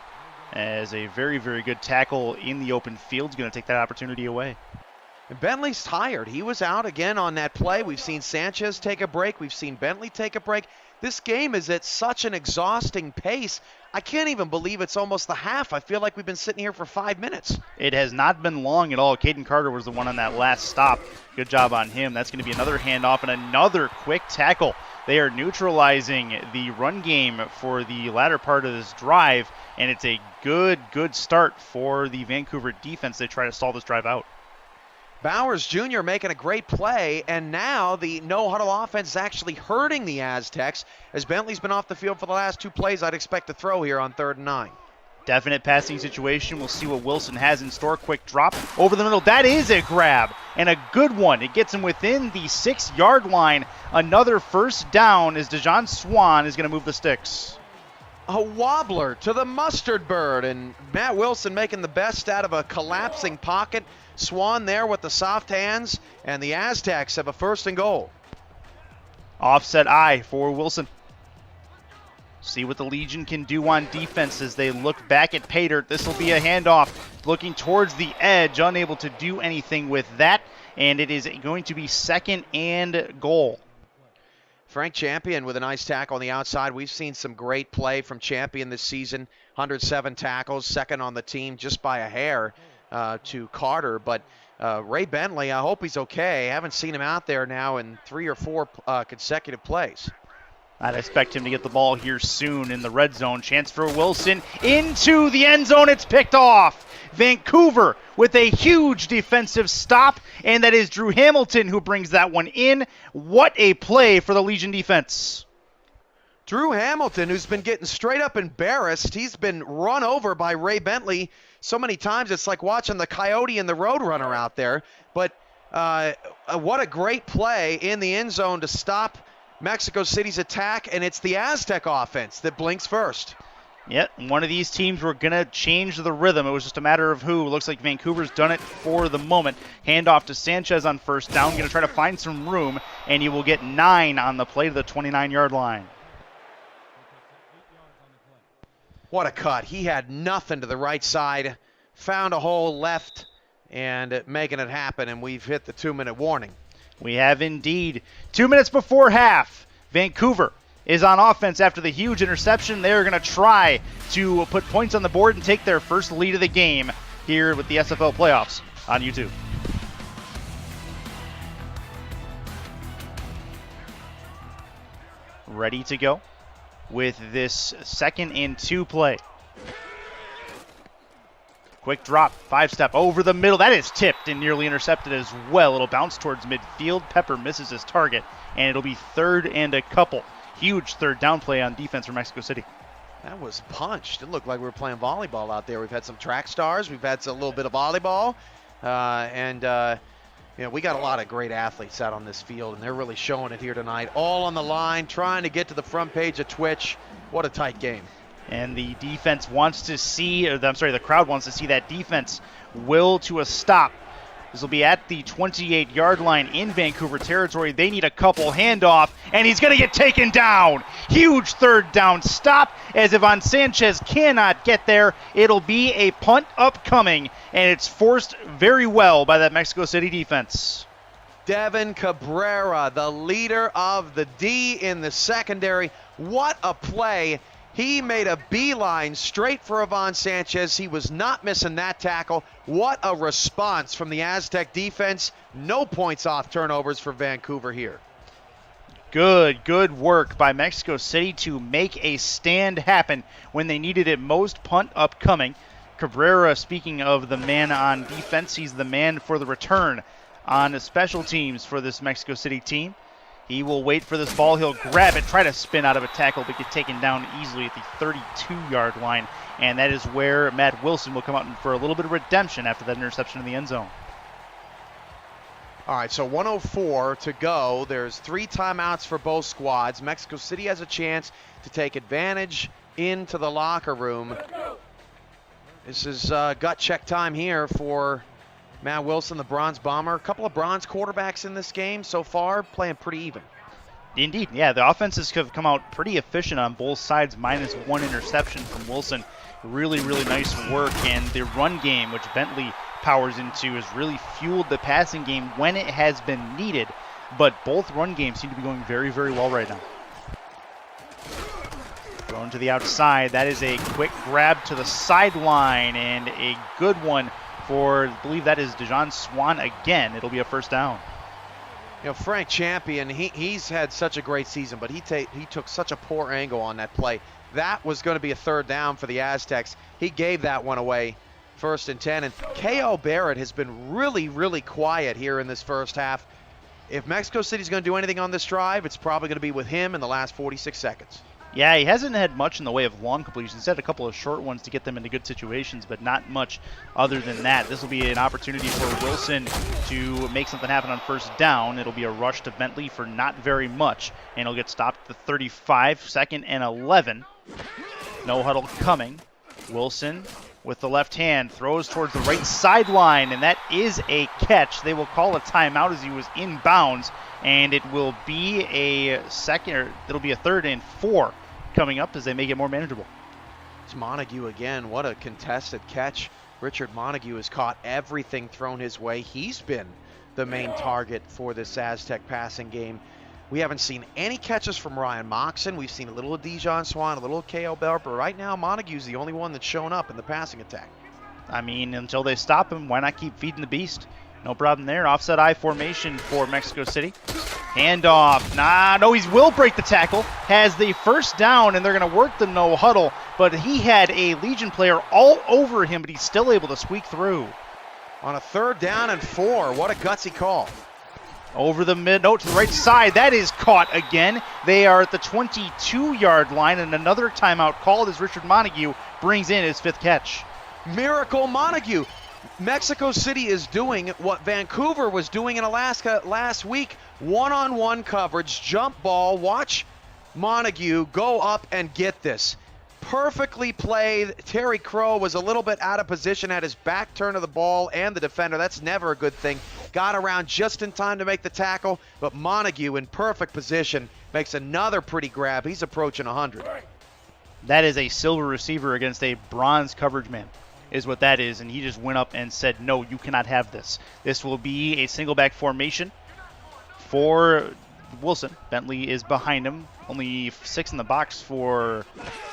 as a very, very good tackle in the open field is going to take that opportunity away. And Bentley's tired. He was out again on that play. We've seen Sanchez take a break. We've seen Bentley take a break. This game is at such an exhausting pace. I can't even believe it's almost the half. I feel like we've been sitting here for 5 minutes. It has not been long at all. Caden Carter was the one on that last stop. Good job on him. That's going to be another handoff and another quick tackle. They are neutralizing the run game for the latter part of this drive, and it's a good start for the Vancouver defense. They try to stall this drive out. Bowers Jr. making a great play, and now the no-huddle offense is actually hurting the Aztecs, as Bentley's been off the field for the last 2 plays. I'd expect to throw here on 3rd and 9. Definite passing situation. We'll see what Wilson has in store. Quick drop over the middle. That is a grab, and a good one. It gets him within the 6-yard line. Another first down as DeJon Swan is going to move the sticks. A wobbler to the mustard bird, and Matt Wilson making the best out of a collapsing pocket. Swan there with the soft hands, and the Aztecs have a 1st and goal. Offset eye for Wilson. See what the Legion can do on defense as they look back at Pater. This will be a handoff looking towards the edge, unable to do anything with that, and it is going to be 2nd and goal. Frank Champion with a nice tackle on the outside. We've seen some great play from Champion this season. 107 tackles, 2nd on the team just by a hair to Carter. But Ray Bentley, I hope he's okay. I haven't seen him out there now in 3 or 4 consecutive plays. I'd expect him to get the ball here soon in the red zone. Chance for Wilson into the end zone. It's picked off. Vancouver with a huge defensive stop, and that is Drew Hamilton who brings that one in. What a play for the Legion defense. Drew Hamilton, who's been getting straight up embarrassed. He's been run over by Ray Bentley so many times. It's like watching the Coyote and the Roadrunner out there. But what a great play in the end zone to stop Mexico City's attack, and it's the Aztec offense that blinks first. Yep, one of these teams were going to change the rhythm. It was just a matter of who. Looks like Vancouver's done it for the moment. Handoff to Sanchez on 1st down. Going to try to find some room, and he will get 9 on the play to the 29-yard line. What a cut. He had nothing to the right side, found a hole left, and making it happen, and we've hit the 2-minute warning. We have indeed. 2 minutes before half, Vancouver is on offense after the huge interception. They're going to try to put points on the board and take their first lead of the game here with the SFL playoffs on YouTube. Ready to go with this 2nd and 2 play. Quick drop, 5-step over the middle. That is tipped and nearly intercepted as well. It'll bounce towards midfield. Pepper misses his target, and it'll be 3rd and a couple. Huge 3rd down play on defense for Mexico City. That was punched. It looked like we were playing volleyball out there. We've had some track stars. We've had a little bit of volleyball. We got a lot of great athletes out on this field, and they're really showing it here tonight. All on the line, trying to get to the front page of Twitch. What a tight game. And the defense wants to see, the crowd wants to see that defense will to a stop. This will be at the 28-yard line in Vancouver territory. They need a couple handoff, and he's going to get taken down. Huge 3rd down stop as Ivan Sanchez cannot get there. It'll be a punt upcoming, and it's forced very well by that Mexico City defense. Devin Cabrera, the leader of the D in the secondary. What a play. He made a beeline straight for Ivan Sanchez. He was not missing that tackle. What a response from the Aztec defense. No points off turnovers for Vancouver here. Good work by Mexico City to make a stand happen when they needed it most. Punt upcoming. Cabrera, speaking of the man on defense, he's the man for the return on special teams for this Mexico City team. He will wait for this ball. He'll grab it, try to spin out of a tackle, but get taken down easily at the 32-yard line. And that is where Matt Wilson will come out for a little bit of redemption after that interception in the end zone. All right, so 1:04 to go. There's 3 timeouts for both squads. Mexico City has a chance to take advantage into the locker room. This is gut check time here for Matt Wilson, the Bronze Bomber. A couple of Bronze quarterbacks in this game so far, playing pretty even. Indeed, yeah, the offenses have come out pretty efficient on both sides, minus 1 interception from Wilson. Really nice work, and the run game, which Bentley powers into has really fueled the passing game when it has been needed. But both run games seem to be going very, very well right now. Thrown to the outside. That is a quick grab to the sideline and a good one for, I believe that is DeJon Swan again. It'll be a first down. You know, Frank Champion, he's had such a great season, but he took such a poor angle on that play. That was going to be a third down for the Aztecs. He gave that one away, 1st and 10. And K.O. Barrett has been really, really quiet here in this first half. If Mexico City's going to do anything on this drive, it's probably going to be with him in the last 46 seconds. Yeah, he hasn't had much in the way of long completions. He's had a couple of short ones to get them into good situations, but not much other than that. This will be an opportunity for Wilson to make something happen on first down. It'll be a rush to Bentley for not very much, and he'll get stopped at the 35, 2nd and 11. No huddle coming. Wilson with the left hand throws towards the right sideline, and that is a catch. They will call a timeout as he was inbounds, and it will be a 3rd and 4 coming up as they make it more manageable. It's Montague again. What a contested catch. Richard Montague has caught everything thrown his way. He's been the main target for this Aztec passing game. We haven't seen any catches from Ryan Moxon. We've seen a little of DeJon Swan, a little of K.O. Barrett, but right now Montague's the only one that's shown up in the passing attack. I mean, until they stop him, why not keep feeding the beast? No problem there. Offset I formation for Mexico City. Handoff. No, he will break the tackle. Has the first down, and they're going to work the no huddle, but he had a Legion player all over him, but he's still able to squeak through. On a 3rd down and 4, what a gutsy call. Over the to the right side. That is caught again. They are at the 22-yard line, and another timeout called as Richard Montague brings in his 5th catch. Miracle Montague. Mexico City is doing what Vancouver was doing in Alaska last week. One-on-one coverage, jump ball. Watch Montague go up and get this. Perfectly played. Terry Crow was a little bit out of position, had his back turned to the ball and the defender. That's never a good thing. Got around just in time to make the tackle, but Montague in perfect position makes another pretty grab. He's approaching 100. That is a silver receiver against a bronze coverage man, is what that is, and he just went up and said, no, you cannot have this. This will be a single back formation for Wilson. Bentley is behind him. Only 6 in the box for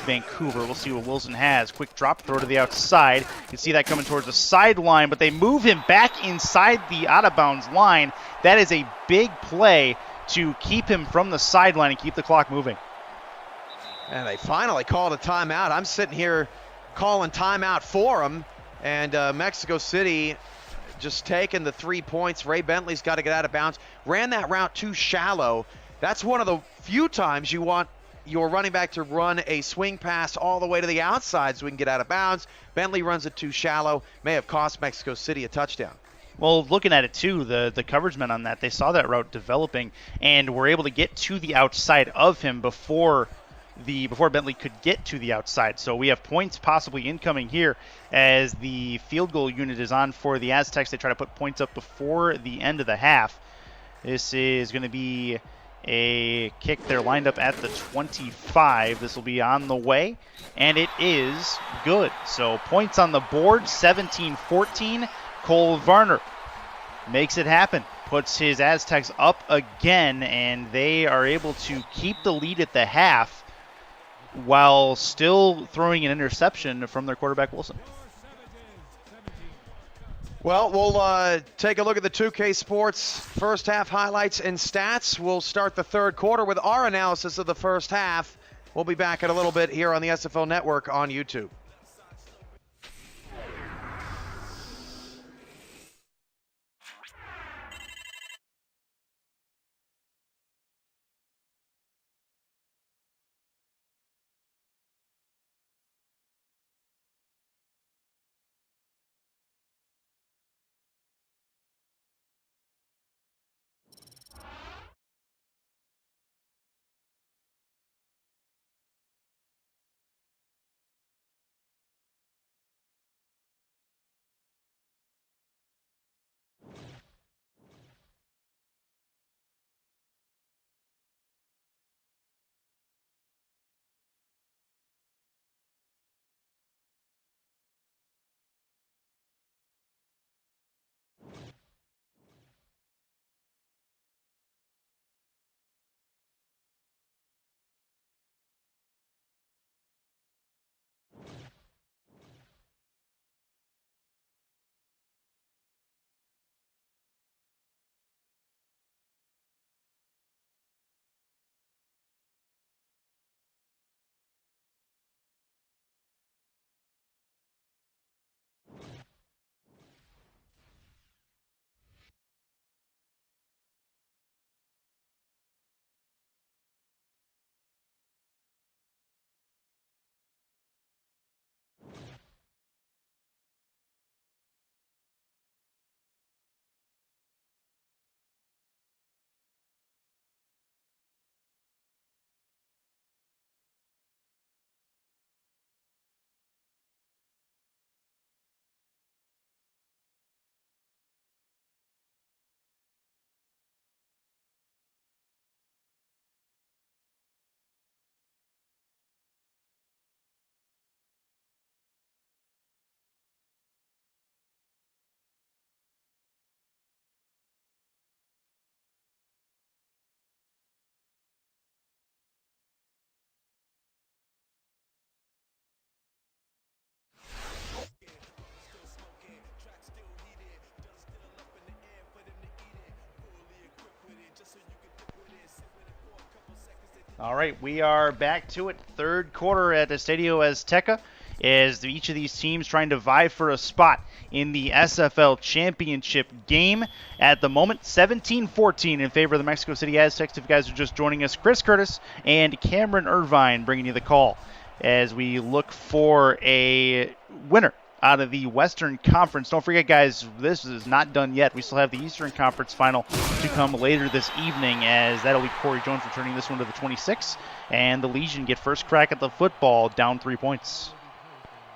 Vancouver. We'll see what Wilson has. Quick drop throw to the outside. You can see that coming towards the sideline, but they move him back inside the out-of-bounds line. That is a big play to keep him from the sideline and keep the clock moving. And they finally called a timeout. I'm sitting here calling timeout for him, and Mexico City just taking the 3 points. Ray Bentley's got to get out of bounds. Ran that route too shallow. That's one of the few times you want your running back to run a swing pass all the way to the outside so we can get out of bounds. Bentley runs it too shallow. May have cost Mexico City a touchdown. Well, looking at it too, the coverage men on that, they saw that route developing and were able to get to the outside of him before Bentley could get to the outside. So we have points possibly incoming here as the field goal unit is on for the Aztecs. They try to put points up before the end of the half. This is going to be a kick. They're lined up at the 25. This will be on the way, and it is good. So points on the board, 17-14. Cole Varner makes it happen. Puts his Aztecs up again, and they are able to keep the lead at the half while still throwing an interception from their quarterback, Wilson. Well, we'll take a look at the 2K Sports first half highlights and stats. We'll start the third quarter with our analysis of the first half. We'll be back in a little bit here on the SFL Network on YouTube. All right, we are back to it. Third quarter at Estadio Azteca as each of these teams trying to vie for a spot in the SFL championship game. At the moment, 17-14 in favor of the Mexico City Aztecs. If you guys are just joining us, Chris Curtis and Cameron Irvine bringing you the call as we look for a winner out of the Western Conference. Don't forget, guys, this is not done yet. We still have the Eastern Conference final to come later this evening, as that'll be Corey Jones returning this one to the 26, and the Legion get first crack at the football, down 3 points.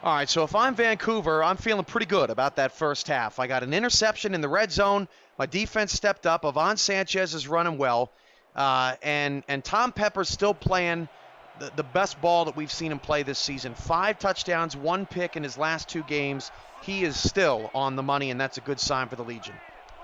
All right, so if I'm Vancouver, I'm feeling pretty good about that first half. I got an interception in the red zone. My defense stepped up. Avon Sanchez is running well. And Tom Pepper's still playing the best ball that we've seen him play this season. 5 touchdowns, 1 pick in his last 2 games. He is still on the money, and that's a good sign for the Legion.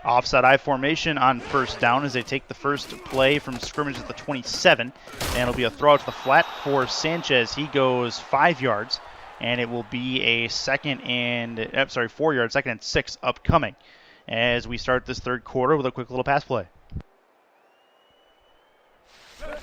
Offside I formation on first down as they take the first play from scrimmage at the 27, and it'll be a throw out to the flat for Sanchez. He goes 5 yards, and it will be a 4 yards, 2nd and 6 upcoming as we start this third quarter with a quick little pass play.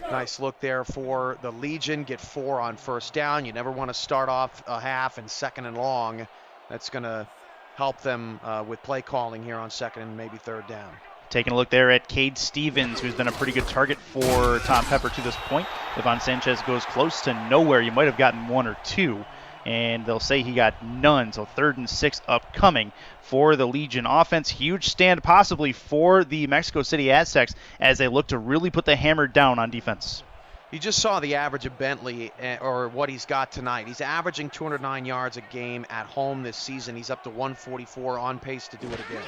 Nice look there for the Legion. Get 4 on first down. You never want to start off a half and 2nd and long. That's going to help them with play calling here on 2nd and maybe 3rd down. Taking a look there at Cade Stevens, who's been a pretty good target for Tom Pepper to this point. Avon Sanchez goes close to nowhere. You might have gotten 1 or 2, and they'll say he got none. So 3rd and 6 upcoming for the Legion offense. Huge stand possibly for the Mexico City Aztecs as they look to really put the hammer down on defense. You just saw the average of Bentley, or what he's got tonight. He's averaging 209 yards a game at home this season. He's up to 144, on pace to do it again.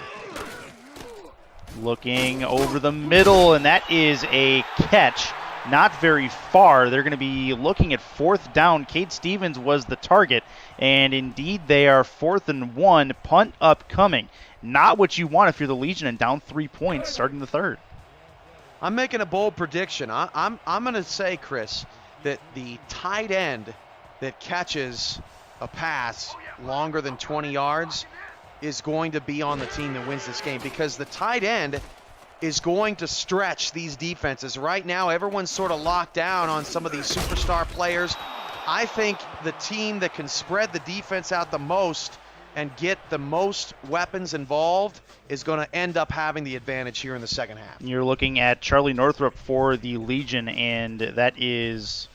Looking over the middle, and that is a catch. Not very far. They're going to be looking at 4th down. Cade Stevens was the target, and indeed they are 4th and 1. Punt upcoming. Not what you want if you're the Legion, and down 3 points starting the third. I'm making a bold prediction. I'm going to say, Chris, that the tight end that catches a pass longer than 20 yards is going to be on the team that wins this game, because the tight end is going to stretch these defenses. Right now, everyone's sort of locked down on some of these superstar players. I think the team that can spread the defense out the most and get the most weapons involved is going to end up having the advantage here in the second half. You're looking at Charlie Northrup for the Legion, and that is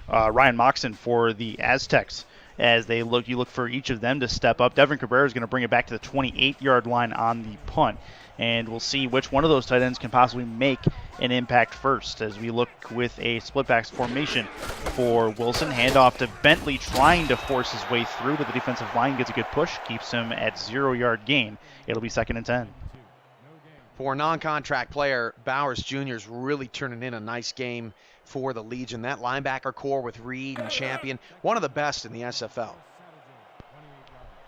Ryan Moxon for the Aztecs. As you look for each of them to step up. Devin Cabrera is going to bring it back to the 28-yard line on the punt. And we'll see which one of those tight ends can possibly make an impact first as we look with a split backs formation for Wilson. Handoff to Bentley, trying to force his way through, but the defensive line gets a good push, keeps him at 0-yard gain. It'll be 2nd and 10. For a non-contract player, Bowers Jr. is really turning in a nice game for the Legion. That linebacker core with Reed and Champion, one of the best in the SFL.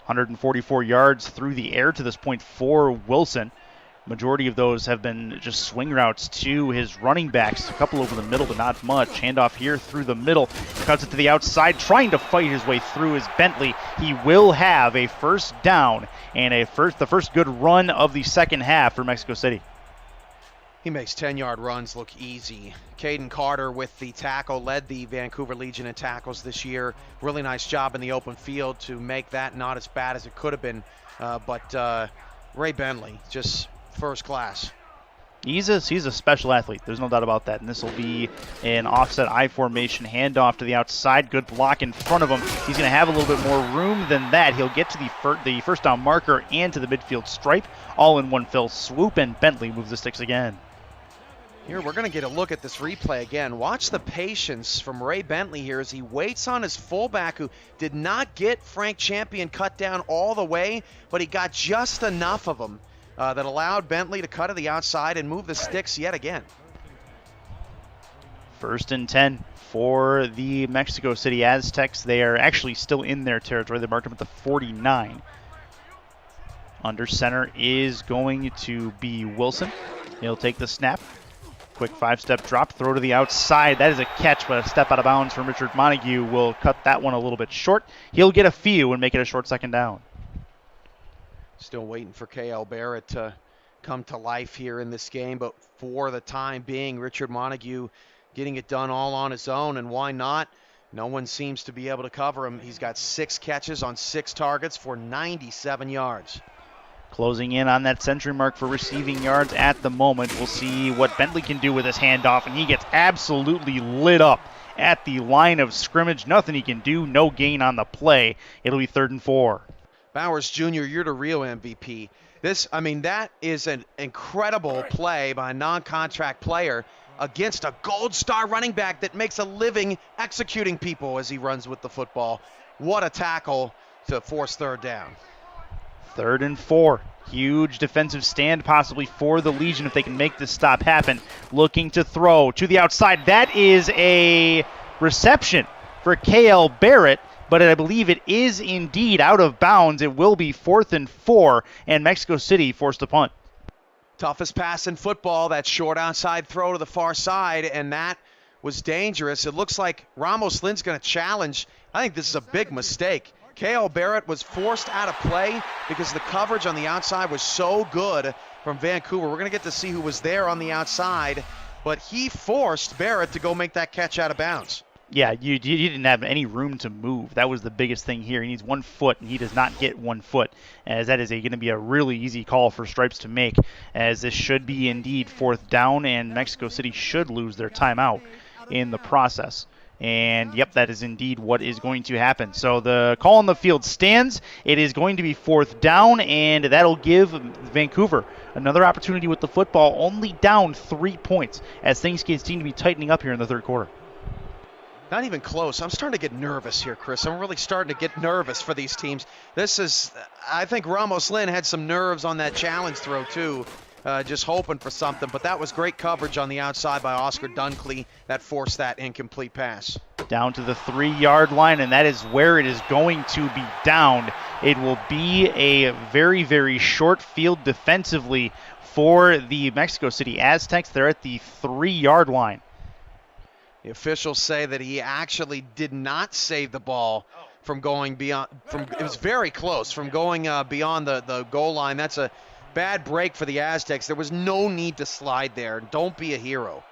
144 yards through the air to this point for Wilson. Majority of those have been just swing routes to his running backs. A couple over the middle, but not much. Handoff here through the middle. Cuts it to the outside, trying to fight his way through is Bentley. He will have a first down and the first good run of the second half for Mexico City. He makes 10-yard runs look easy. Caden Carter with the tackle, led the Vancouver Legion in tackles this year. Really nice job in the open field to make that not as bad as it could have been. But Ray Bentley, just first class. He's a special athlete. There's no doubt about that. And this will be an offset I formation handoff to the outside. Good block in front of him. He's going to have a little bit more room than that. He'll get to the first down marker and to the midfield stripe, all in one fell swoop, and Bentley moves the sticks again. Here, we're going to get a look at this replay again. Watch the patience from Ray Bentley here as he waits on his fullback, who did not get Frank Champion cut down all the way, but he got just enough of him that allowed Bentley to cut to the outside and move the sticks yet again. 1st and 10 for the Mexico City Aztecs. They are actually still in their territory. They marked them at the 49. Under center is going to be Wilson. He'll take the snap. Quick 5-step drop, throw to the outside. That is a catch, but a step out of bounds from Richard Montague will cut that one a little bit short. He'll get a few and make it a short second down. Still waiting for K.L. Barrett to come to life here in this game, but for the time being, Richard Montague getting it done all on his own, and why not? No one seems to be able to cover him. He's got 6 catches on 6 targets for 97 yards. Closing in on that century mark for receiving yards at the moment. We'll see what Bentley can do with his handoff, and he gets absolutely lit up at the line of scrimmage. Nothing he can do, no gain on the play. It'll be 3rd and 4. Bowers Jr., you're the real MVP. That is an incredible play by a non-contract player against a gold star running back that makes a living executing people as he runs with the football. What a tackle to force 3rd down. 3rd and 4. Huge defensive stand possibly for the Legion if they can make this stop happen. Looking to throw to the outside. That is a reception for K.L. Barrett, but I believe it is indeed out of bounds. It will be 4th and 4, and Mexico City forced a punt. Toughest pass in football, that short outside throw to the far side, and that was dangerous. It looks like Ramos Lynn's going to challenge. I think this is a big mistake. K.L. Barrett was forced out of play because the coverage on the outside was so good from Vancouver. We're going to get to see who was there on the outside, but he forced Barrett to go make that catch out of bounds. Yeah, you didn't have any room to move. That was the biggest thing here. He needs 1 foot, and he does not get 1 foot, as that is going to be a really easy call for Stripes to make, as this should be indeed 4th down, and Mexico City should lose their timeout in the process. And, yep, that is indeed what is going to happen. So the call on the field stands. It is going to be 4th down, and that'll give Vancouver another opportunity with the football, only down 3 points, as things seem to be tightening up here in the 3rd quarter. Not even close. I'm starting to get nervous here, Chris. I'm really starting to get nervous for these teams. I think Ramos Lynn had some nerves on that challenge throw, too. Just hoping for something, but that was great coverage on the outside by Oscar Dunkley that forced that incomplete pass. Down to the 3-yard line, and that is where it is going to be downed. It will be a very, very short field defensively for the Mexico City Aztecs. They're at the 3-yard line. The officials say that he actually did not save the ball from going beyond. It was very close from going beyond the goal line. That's a bad break for the Aztecs. There was no need to slide there. Don't be a hero.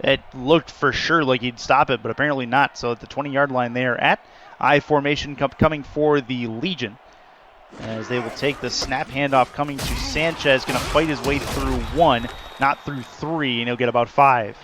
It looked for sure like he'd stop it, but apparently not. So at the 20-yard line there at I formation coming for the Legion, as they will take the snap handoff coming to Sanchez. Going to fight his way through 1, not through 3, and he'll get about 5.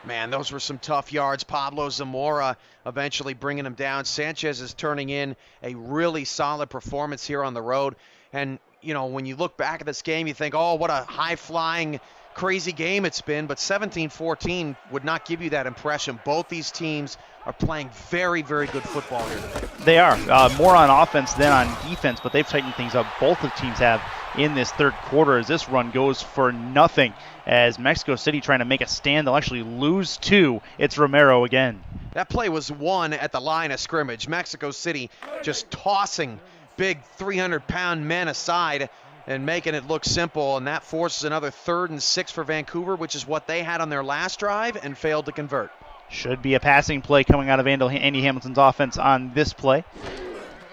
Man, those were some tough yards. Pablo Zamora eventually bringing him down. Sanchez is turning in a really solid performance here on the road. And, when you look back at this game, you think, oh, what a high-flying, crazy game it's been. But 17-14 would not give you that impression. Both these teams are playing very, very good football here today. They are. More on offense than on defense, but they've tightened things up. Both of the teams have in this 3rd quarter as this run goes for nothing. As Mexico City trying to make a stand, they'll actually lose 2. It's Romero again. That play was won at the line of scrimmage. Mexico City just tossing big 300-pound men aside and making it look simple, and that forces another 3rd and 6 for Vancouver, which is what they had on their last drive and failed to convert. Should be a passing play coming out of Andy Hamilton's offense on this play.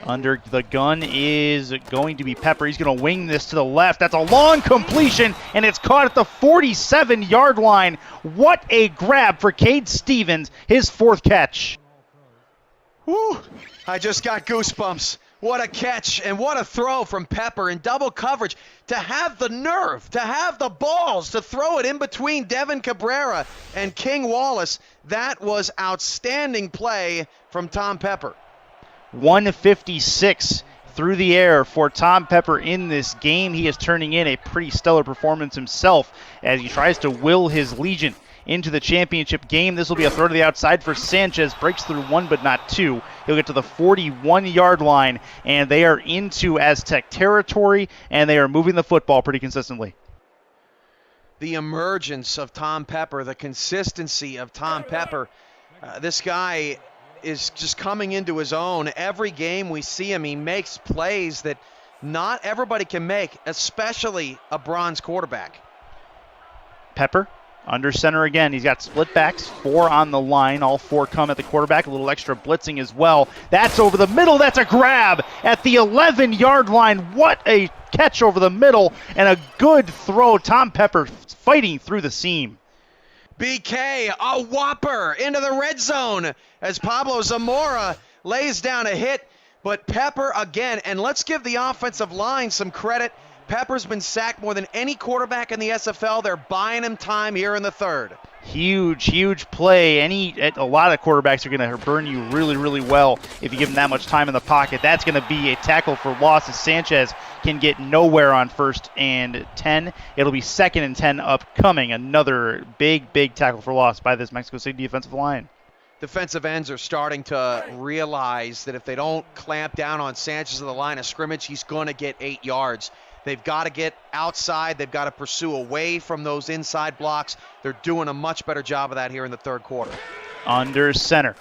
Under the gun is going to be Pepper. He's going to wing this to the left. That's a long completion, and it's caught at the 47-yard line. What a grab for Cade Stevens, his 4th catch. Whew, I just got goosebumps. What a catch and what a throw from Pepper in double coverage. To have the nerve, to have the balls, to throw it in between Devin Cabrera and King Wallace. That was outstanding play from Tom Pepper. 156 through the air for Tom Pepper in this game. He is turning in a pretty stellar performance himself as he tries to will his Legion into the championship game. This will be a throw to the outside for Sanchez. Breaks through 1 but not 2. He'll get to the 41-yard line, and they are into Aztec territory, and they are moving the football pretty consistently. The emergence of Tom Pepper, the consistency of Tom Pepper. This guy is just coming into his own. Every game we see him, he makes plays that not everybody can make, especially a bronze quarterback. Pepper under center again. He's got split backs, 4 on the line. All 4 come at the quarterback. A little extra blitzing as well. That's over the middle. That's a grab at the 11-yard line. What a catch over the middle and a good throw. Tom Pepper fighting through the seam. BK, a whopper into the red zone as Pablo Zamora lays down a hit. But Pepper again, and let's give the offensive line some credit. Pepper's been sacked more than any quarterback in the SFL. They're buying him time here in the third. Huge play. A lot of quarterbacks are going to burn you really, really well if you give them that much time in the pocket. That's going to be a tackle for loss as Sanchez can get nowhere on 1st and 10. It'll be 2nd and 10 upcoming. Another big tackle for loss by this Mexico City defensive line. Defensive ends are starting to realize that if they don't clamp down on Sanchez at the line of scrimmage, he's going to get 8 yards. They've got to get outside. They've got to pursue away from those inside blocks. They're doing a much better job of that here in the third quarter. Under center.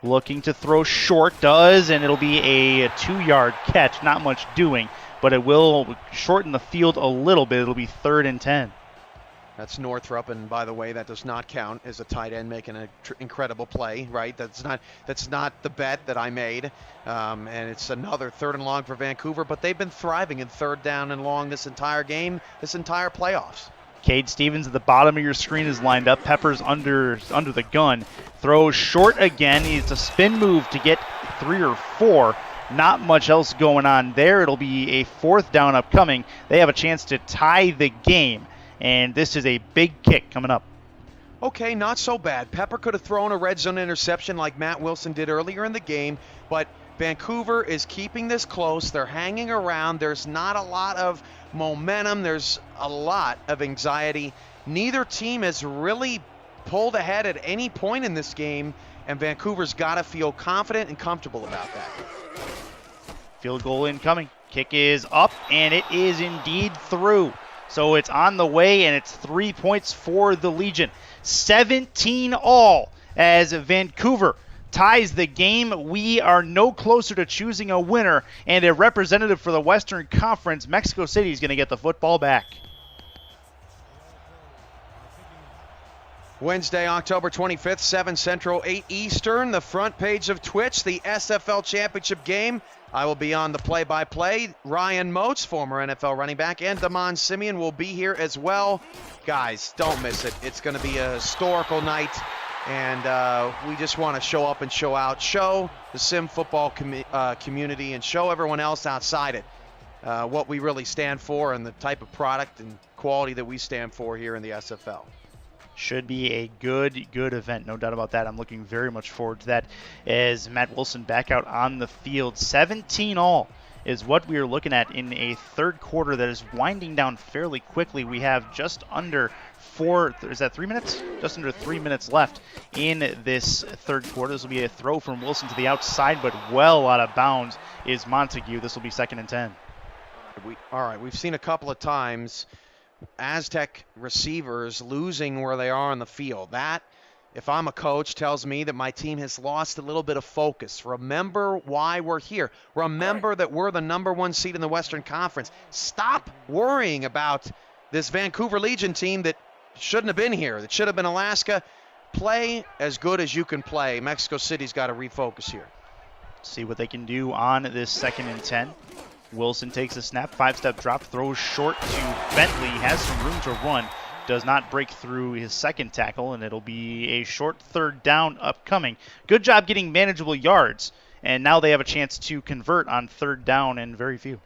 Looking to throw short. Does, and it'll be a 2-yard catch. Not much doing, but it will shorten the field a little bit. It'll be 3rd and 10. That's Northrup, and by the way, that does not count as a tight end making an incredible play, right? That's not the bet that I made, and it's another 3rd and long for Vancouver, but they've been thriving in 3rd down and long this entire game, this entire playoffs. Cade Stevens at the bottom of your screen is lined up. Pepper's under the gun. Throws short again. It's a spin move to get 3 or 4. Not much else going on there. It'll be a 4th down upcoming. They have a chance to tie the game. And this is a big kick coming up. Okay, not so bad. Pepper could have thrown a red zone interception like Matt Wilson did earlier in the game, but Vancouver is keeping this close. They're hanging around. There's not a lot of momentum. There's a lot of anxiety. Neither team has really pulled ahead at any point in this game, and Vancouver's got to feel confident and comfortable about that. Field goal incoming. Kick is up, and it is indeed through. So it's on the way, and it's 3 points for the Legion. 17 all as Vancouver ties the game. We are no closer to choosing a winner, and a representative for the Western Conference. Mexico City is going to get the football back. Wednesday, October 25th, 7 Central, 8 Eastern, the front page of Twitch, the SFL Championship game. I will be on the play-by-play. Ryan Moats, former NFL running back, and Damon Simeon will be here as well. Guys, don't miss it. It's going to be a historical night, and we just want to show up and show out, show the sim football community, and show everyone else outside it what we really stand for and the type of product and quality that we stand for here in the SFL. Should be a good event, no doubt about that. I'm looking very much forward to that as Matt Wilson back out on the field. 17 all is what we are looking at in a third quarter that is winding down fairly quickly. We have just under 3 minutes? Just under 3 minutes left in this third quarter. This will be a throw from Wilson to the outside, but well out of bounds is Montague. This will be 2nd and 10. All right, we've seen a couple of times Aztec receivers losing where they are on the field. That, if I'm a coach, tells me that my team has lost a little bit of focus. Remember why we're here. Remember that we're the number 1 seed in the Western Conference. Stop worrying about this Vancouver Legion team that shouldn't have been here, that should have been Alaska. Play as good as you can play. Mexico City's got to refocus here. See what they can do on this 2nd and 10. Wilson takes a snap, 5-step drop, throws short to Bentley, has some room to run, does not break through his 2nd tackle, and it'll be a short 3rd down upcoming. Good job getting manageable yards, and now they have a chance to convert on 3rd down and very few.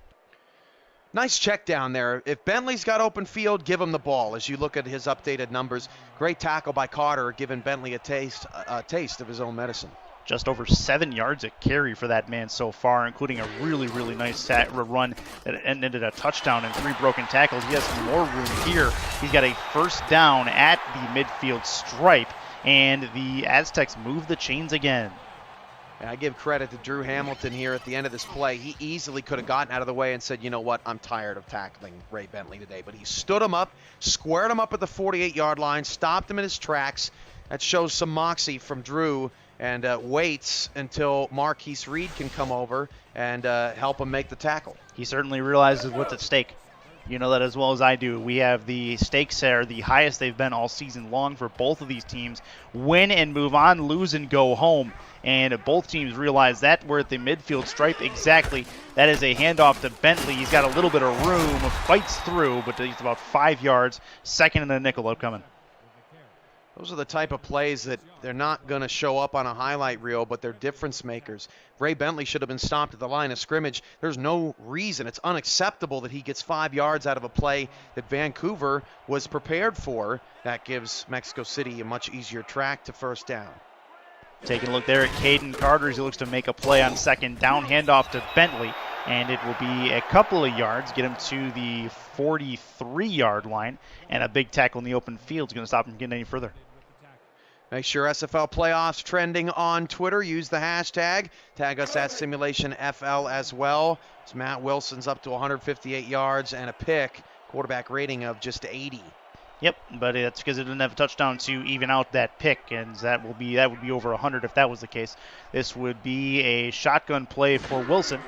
Nice check down there. If Bentley's got open field, give him the ball. As you look at his updated numbers, great tackle by Carter, giving Bentley a taste of his own medicine. Just over 7 yards a carry for that man so far, including a really nice run that ended a touchdown and 3 broken tackles. He has some more room here. He's got a 1st down at the midfield stripe, and the Aztecs move the chains again. And I give credit to Drew Hamilton here at the end of this play. He easily could have gotten out of the way and said, you know what, I'm tired of tackling Ray Bentley today. But he stood him up, squared him up at the 48-yard line, stopped him in his tracks. That shows some moxie from Drew, and waits until Marquise Reed can come over and help him make the tackle. He certainly realizes what's at stake. You know that as well as I do. We have the stakes are the highest they've been all season long for both of these teams. Win and move on, lose and go home. And both teams realize that. We're at the midfield stripe exactly. That is a handoff to Bentley. He's got a little bit of room, fights through, but he's about 5 yards. 2nd and a nickel upcoming. Those are the type of plays that they're not going to show up on a highlight reel, but they're difference makers. Ray Bentley should have been stopped at the line of scrimmage. There's no reason. It's unacceptable that he gets 5 yards out of a play that Vancouver was prepared for. That gives Mexico City a much easier track to first down. Taking a look there at Caden Carter as he looks to make a play on second down, handoff to Bentley, and it will be a couple of yards, get him to the 43-yard line, and a big tackle in the open field is going to stop him from getting any further. Make sure SFL Playoffs trending on Twitter. Use the hashtag. Tag us at SimulationFL as well. So Matt Wilson's up to 158 yards and a pick. Quarterback rating of just 80. Yep, but it's because it didn't have a touchdown to even out that pick, and that would be over 100 if that was the case. This would be a shotgun play for Wilson.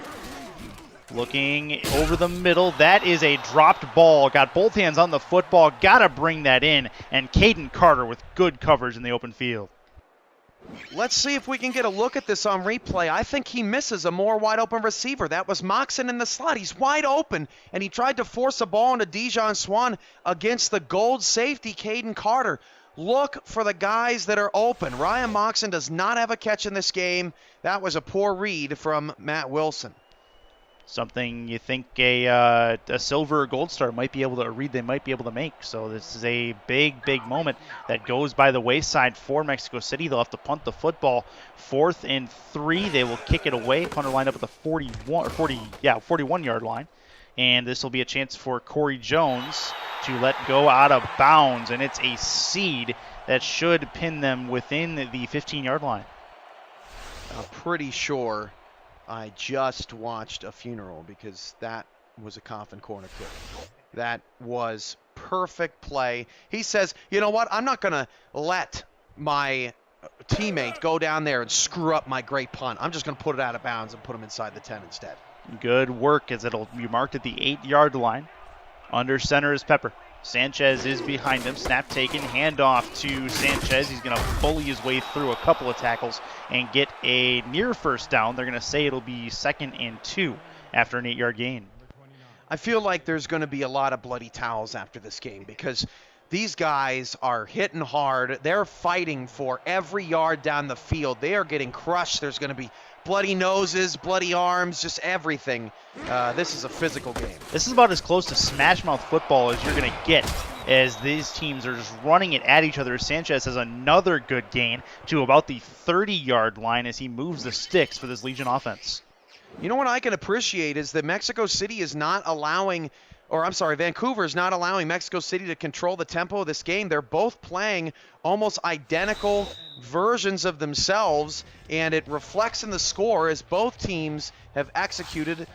Looking over the middle, that is a dropped ball. Got both hands on the football, got to bring that in, and Caden Carter with good coverage in the open field. Let's see if we can get a look at this on replay. I think he misses a more wide open receiver. That was Moxon in the slot. He's wide open, and he tried to force a ball into Dijon Swan against the gold safety, Caden Carter. Look for the guys that are open. Ryan Moxon does not have a catch in this game. That was a poor read from Matt Wilson. Something you think a silver or gold star might be able to read, they might be able to make. So this is a big, big moment that goes by the wayside for Mexico City. They'll have to punt the football. 4th and 3. They will kick it away. Punter lined up at the 41-yard line. And this will be a chance for Corey Jones to let go out of bounds. And it's a seed that should pin them within the 15-yard line. I'm pretty sure I just watched a funeral because that was a coffin corner kick. That was perfect play. He says, you know what? I'm not going to let my teammate go down there and screw up my great punt. I'm just going to put it out of bounds and put him inside the 10 instead. Good work as it'll be marked at the 8-yard line. Under center is Pepper. Sanchez is behind him. Snap taken. Handoff to Sanchez. He's going to bully his way through a couple of tackles and get a near first down. They're going to say it'll be 2nd and 2 after an 8-yard gain. I feel like there's going to be a lot of bloody towels after this game because these guys are hitting hard. They're fighting for every yard down the field. They are getting crushed. There's going to be bloody noses, bloody arms, just everything. This is a physical game. This is about as close to smash mouth football as you're going to get as these teams are just running it at each other. Sanchez has another good gain to about the 30-yard line as he moves the sticks for this Legion offense. You know what I can appreciate is that Mexico City is not allowing, Vancouver is not allowing Mexico City to control the tempo of this game. They're both playing almost identical versions of themselves, and it reflects in the score as both teams have executed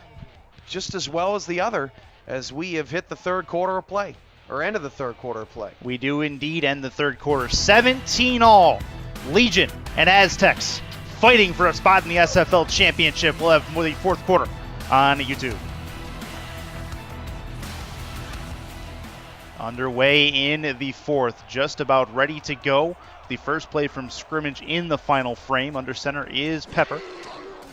just as well as the other as we have hit the third quarter of play, or end of the third quarter of play. We do indeed end the third quarter. 17-all. Legion and Aztecs fighting for a spot in the SFL Championship. We'll have more the fourth quarter on YouTube. Underway in the fourth, just about ready to go. The first play from scrimmage in the final frame. Under center is Pepper.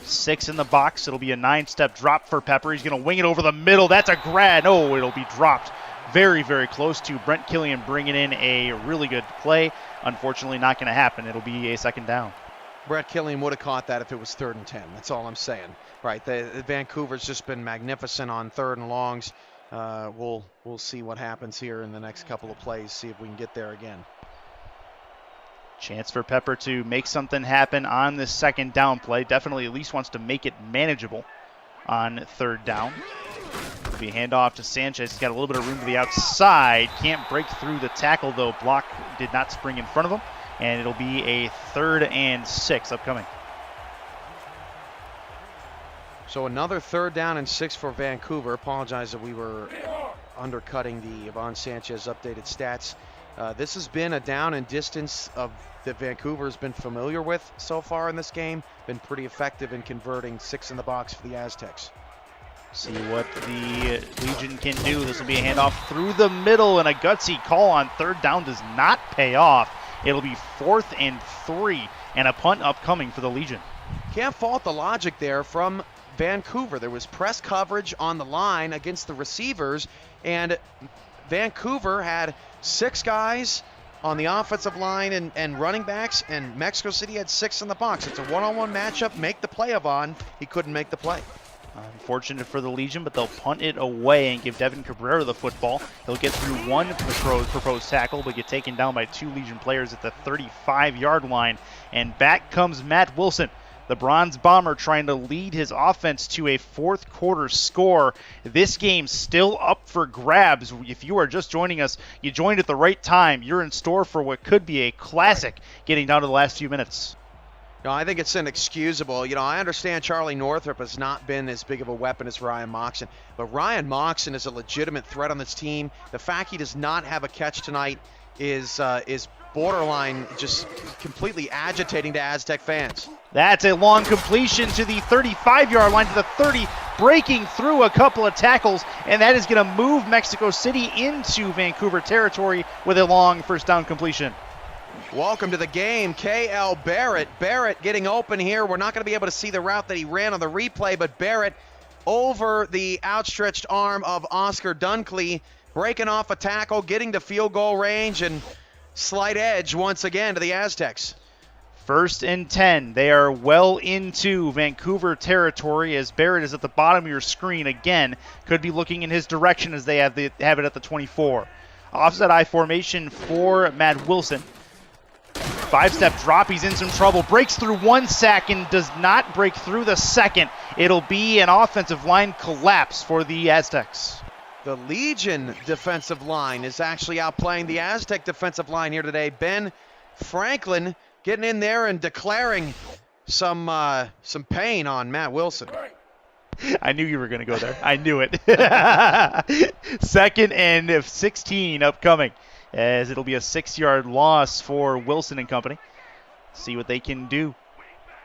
6 in the box. It'll be a 9-step drop for Pepper. He's going to wing it over the middle. That's a grab. Oh, it'll be dropped very, very close to Brent Killian bringing in a really good play. Unfortunately, not going to happen. It'll be a 2nd down. Brett Killian would have caught that if it was 3rd and 10. That's all I'm saying. Right, Vancouver's just been magnificent on 3rd and longs. We'll see what happens here in the next couple of plays, see if we can get there again. Chance for Pepper to make something happen on this 2nd down play. Definitely at least wants to make it manageable on 3rd down. It'll be a handoff to Sanchez. He's got a little bit of room to the outside. Can't break through the tackle, though. Block did not spring in front of him. And it'll be a 3rd and 6 upcoming. So another 3rd down and 6 for Vancouver. Apologize that we were undercutting the Yvonne Sanchez updated stats. This has been a down and distance that Vancouver's been familiar with so far in this game. Been pretty effective in converting 6 in the box for the Aztecs. See what the Legion can do. This will be a handoff through the middle, and a gutsy call on 3rd down does not pay off. It'll be 4th and 3, and a punt upcoming for the Legion. Can't fault the logic there from Vancouver. There was press coverage on the line against the receivers, and Vancouver had 6 guys on the offensive line and running backs, and Mexico City had 6 in the box. It's a one-on-one matchup. Make the play, Yvonne. He couldn't make the play. Unfortunate for the Legion, but they'll punt it away and give Devin Cabrera the football. He'll get through one proposed tackle, but get taken down by 2 Legion players at the 35-yard line. And back comes Matt Wilson, the Bronze Bomber, trying to lead his offense to a fourth quarter score. This game still up for grabs. If you are just joining us, you joined at the right time. You're in store for what could be a classic getting down to the last few minutes. No, I think it's inexcusable. I understand Charlie Northrup has not been as big of a weapon as Ryan Moxon, but Ryan Moxon is a legitimate threat on this team. The fact he does not have a catch tonight is borderline just completely agitating to Aztec fans. That's a long completion to the 35-yard line, to the 30, breaking through a couple of tackles, and that is going to move Mexico City into Vancouver territory with a long first down completion. Welcome to the game, K.L. Barrett. Barrett getting open here. We're not going to be able to see the route that he ran on the replay, but Barrett over the outstretched arm of Oscar Dunkley, breaking off a tackle, getting to field goal range, and slight edge once again to the Aztecs. 1st and 10. They are well into Vancouver territory as Barrett is at the bottom of your screen again. Could be looking in his direction as they have it at the 24. Offset I formation for Matt Wilson. 5-step drop, he's in some trouble, breaks through one sack and does not break through the second. It'll be an offensive line collapse for the Aztecs. The Legion defensive line is actually outplaying the Aztec defensive line here today. Ben Franklin getting in there and declaring some pain on Matt Wilson. I knew you were going to go there. I knew it. 2nd and 16 upcoming, as it'll be a 6-yard loss for Wilson and company. See what they can do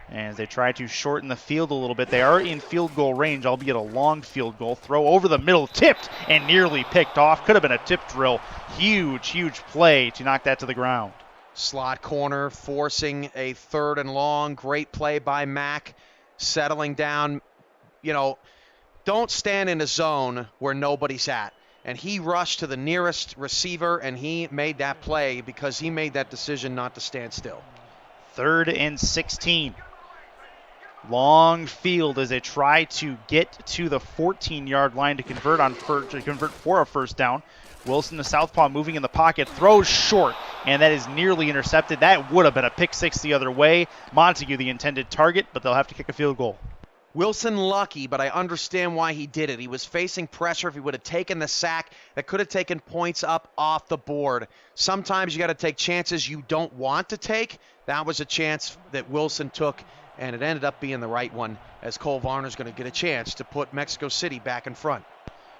as they try to shorten the field a little bit. They are in field goal range, albeit a long field goal. Throw over the middle, tipped and nearly picked off. Could have been a tip drill. Huge play to knock that to the ground. Slot corner forcing a 3rd and long. Great play by Mack, settling down. Don't stand in a zone where nobody's at. And he rushed to the nearest receiver, and he made that play because he made that decision not to stand still. 3rd and 16. Long field as they try to get to the 14-yard line to convert for a first down. Wilson, the southpaw, moving in the pocket, throws short, and that is nearly intercepted. That would have been a pick six the other way. Montague, the intended target, but they'll have to kick a field goal. Wilson lucky, but I understand why he did it. He was facing pressure. If he would have taken the sack, that could have taken points up off the board. Sometimes you got to take chances you don't want to take. That was a chance that Wilson took, and it ended up being the right one, as Cole Varner's going to get a chance to put Mexico City back in front.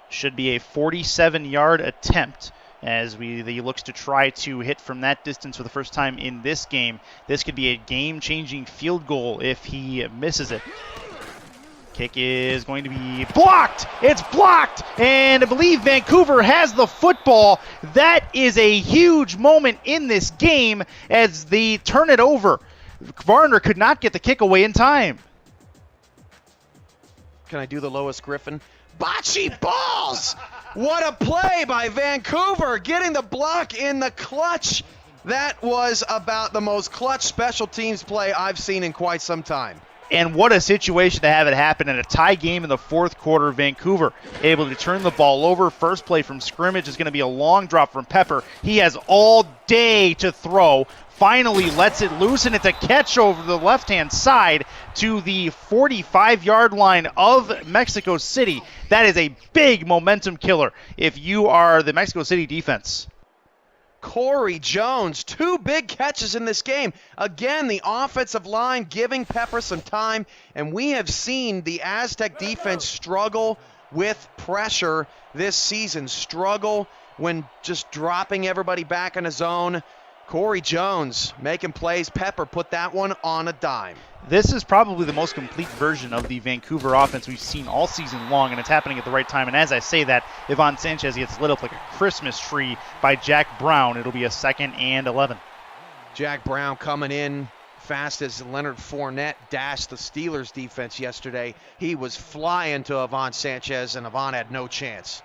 Should be a 47-yard attempt as he looks to try to hit from that distance for the first time in this game. This could be a game-changing field goal if he misses it. Kick is going to be blocked. It's blocked, and I believe Vancouver has the football. That is a huge moment in this game as they turn it over. Varner could not get the kick away in time. Can I do the Lois Griffin? Bocce balls! What a play by Vancouver, getting the block in the clutch. That was about the most clutch special teams play I've seen in quite some time. And what a situation to have it happen in a tie game in the fourth quarter. Vancouver able to turn the ball over. First play from scrimmage is going to be a long drop from Pepper. He has all day to throw. Finally lets it loose, and it's a catch over the left-hand side to the 45-yard line of Mexico City. That is a big momentum killer if you are the Mexico City defense. Corey Jones, 2 big catches in this game. Again, the offensive line giving Pepper some time, and we have seen the Aztec defense struggle with pressure this season, struggle when just dropping everybody back in a zone. Corey Jones making plays. Pepper put that one on a dime. This is probably the most complete version of the Vancouver offense we've seen all season long, and it's happening at the right time. And as I say that, Ivan Sanchez gets lit up like a Christmas tree by Jack Brown. It'll be a 2nd and 11. Jack Brown coming in fast as Leonard Fournette dashed the Steelers defense yesterday. He was flying to Ivan Sanchez, and Ivan had no chance.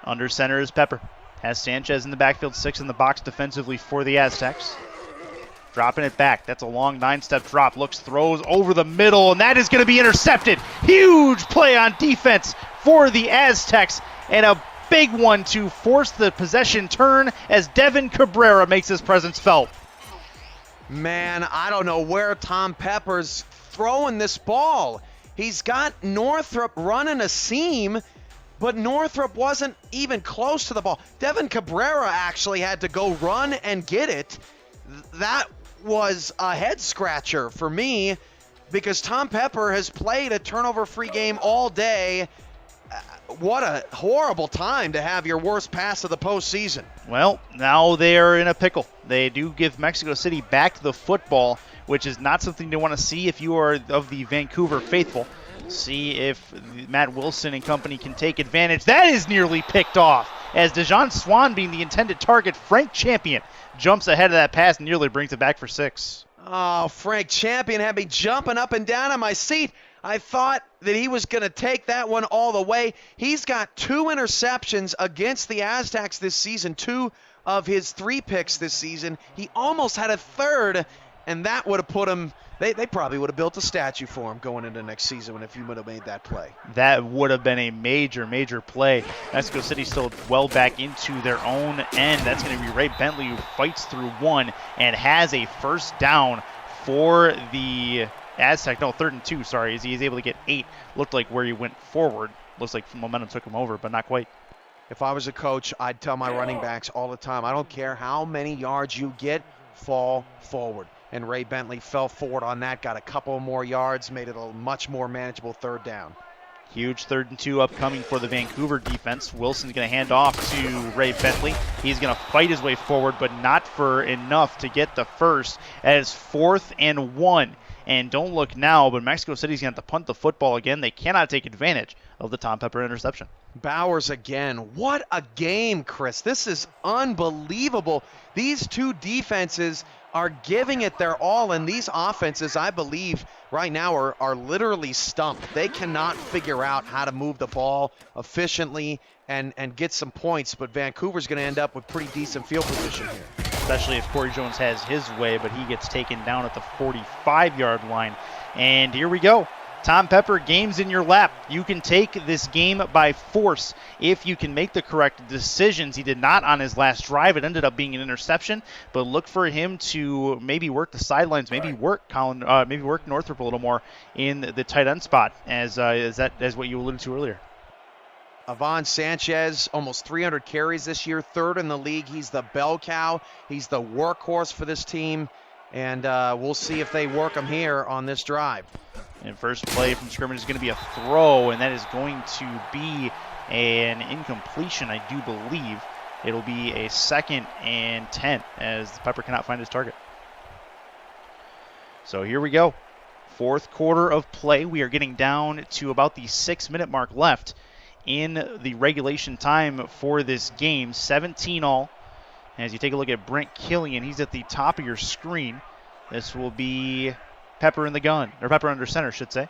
Under center is Pepper. Has Sanchez in the backfield, 6 in the box defensively for the Aztecs. Dropping it back. That's a long 9-step drop. Looks, throws over the middle, and that is going to be intercepted. Huge play on defense for the Aztecs, and a big one to force the possession turn as Devin Cabrera makes his presence felt. Man, I don't know where Tom Pepper's throwing this ball. He's got Northrup running a seam, but Northrup wasn't even close to the ball. Devin Cabrera actually had to go run and get it. That was a head scratcher for me because Tom Pepper has played a turnover-free game all day. What a horrible time to have your worst pass of the postseason. Well, now they're in a pickle. They do give Mexico City back the football, which is not something you want to see if you are of the Vancouver faithful. See if Matt Wilson and company can take advantage. That is nearly picked off as Dejan Swan, being the intended target, Frank Champion jumps ahead of that pass and nearly brings it back for 6. Oh, Frank Champion had me jumping up and down in my seat. I thought that he was going to take that one all the way. He's got 2 interceptions against the Aztecs this season, 2 of his 3 picks this season. He almost had a 3rd, and that would have put him, they probably would have built a statue for him going into next season if he would have made that play. That would have been a major, major play. Mexico City still well back into their own end. That's going to be Ray Bentley, who fights through 1 and has a first down for the Aztec. No, 3rd and 2, sorry, as he's able to get 8. Looked like where he went forward. Looks like momentum took him over, but not quite. If I was a coach, I'd tell my running backs all the time, I don't care how many yards you get, fall forward. And Ray Bentley fell forward on that, got a couple more yards, made it a much more manageable 3rd down. Huge 3rd and 2 upcoming for the Vancouver defense. Wilson's going to hand off to Ray Bentley. He's going to fight his way forward, but not for enough to get the first. As 4th and 1. And don't look now, but Mexico City's going to have to punt the football again. They cannot take advantage of the Tom Pepper interception. Bowers again. What a game, Chris. This is unbelievable. These 2 defenses are giving it their all, and these offenses, I believe, right now are literally stumped. They cannot figure out how to move the ball efficiently and get some points, but Vancouver's going to end up with pretty decent field position here. Especially if Corey Jones has his way, but he gets taken down at the 45-yard line. And here we go. Tom Pepper, game's in your lap. You can take this game by force if you can make the correct decisions. He did not on his last drive. It ended up being an interception, but look for him to maybe work the sidelines, maybe work Northrup a little more in the tight end spot, as what you alluded to earlier. Ivan Sanchez, almost 300 carries this year, 3rd in the league. He's the bell cow. He's the workhorse for this team, and we'll see if they work him here on this drive. And first play from scrimmage is going to be a throw, and that is going to be an incompletion, I do believe. It'll be a 2nd and 10 as Pepper cannot find his target. So here we go. 4th quarter of play. We are getting down to about the 6-minute mark left in the regulation time for this game. 17 all. As you take a look at Brent Killian, he's at the top of your screen. This will be Pepper in the gun, or Pepper under center, should say.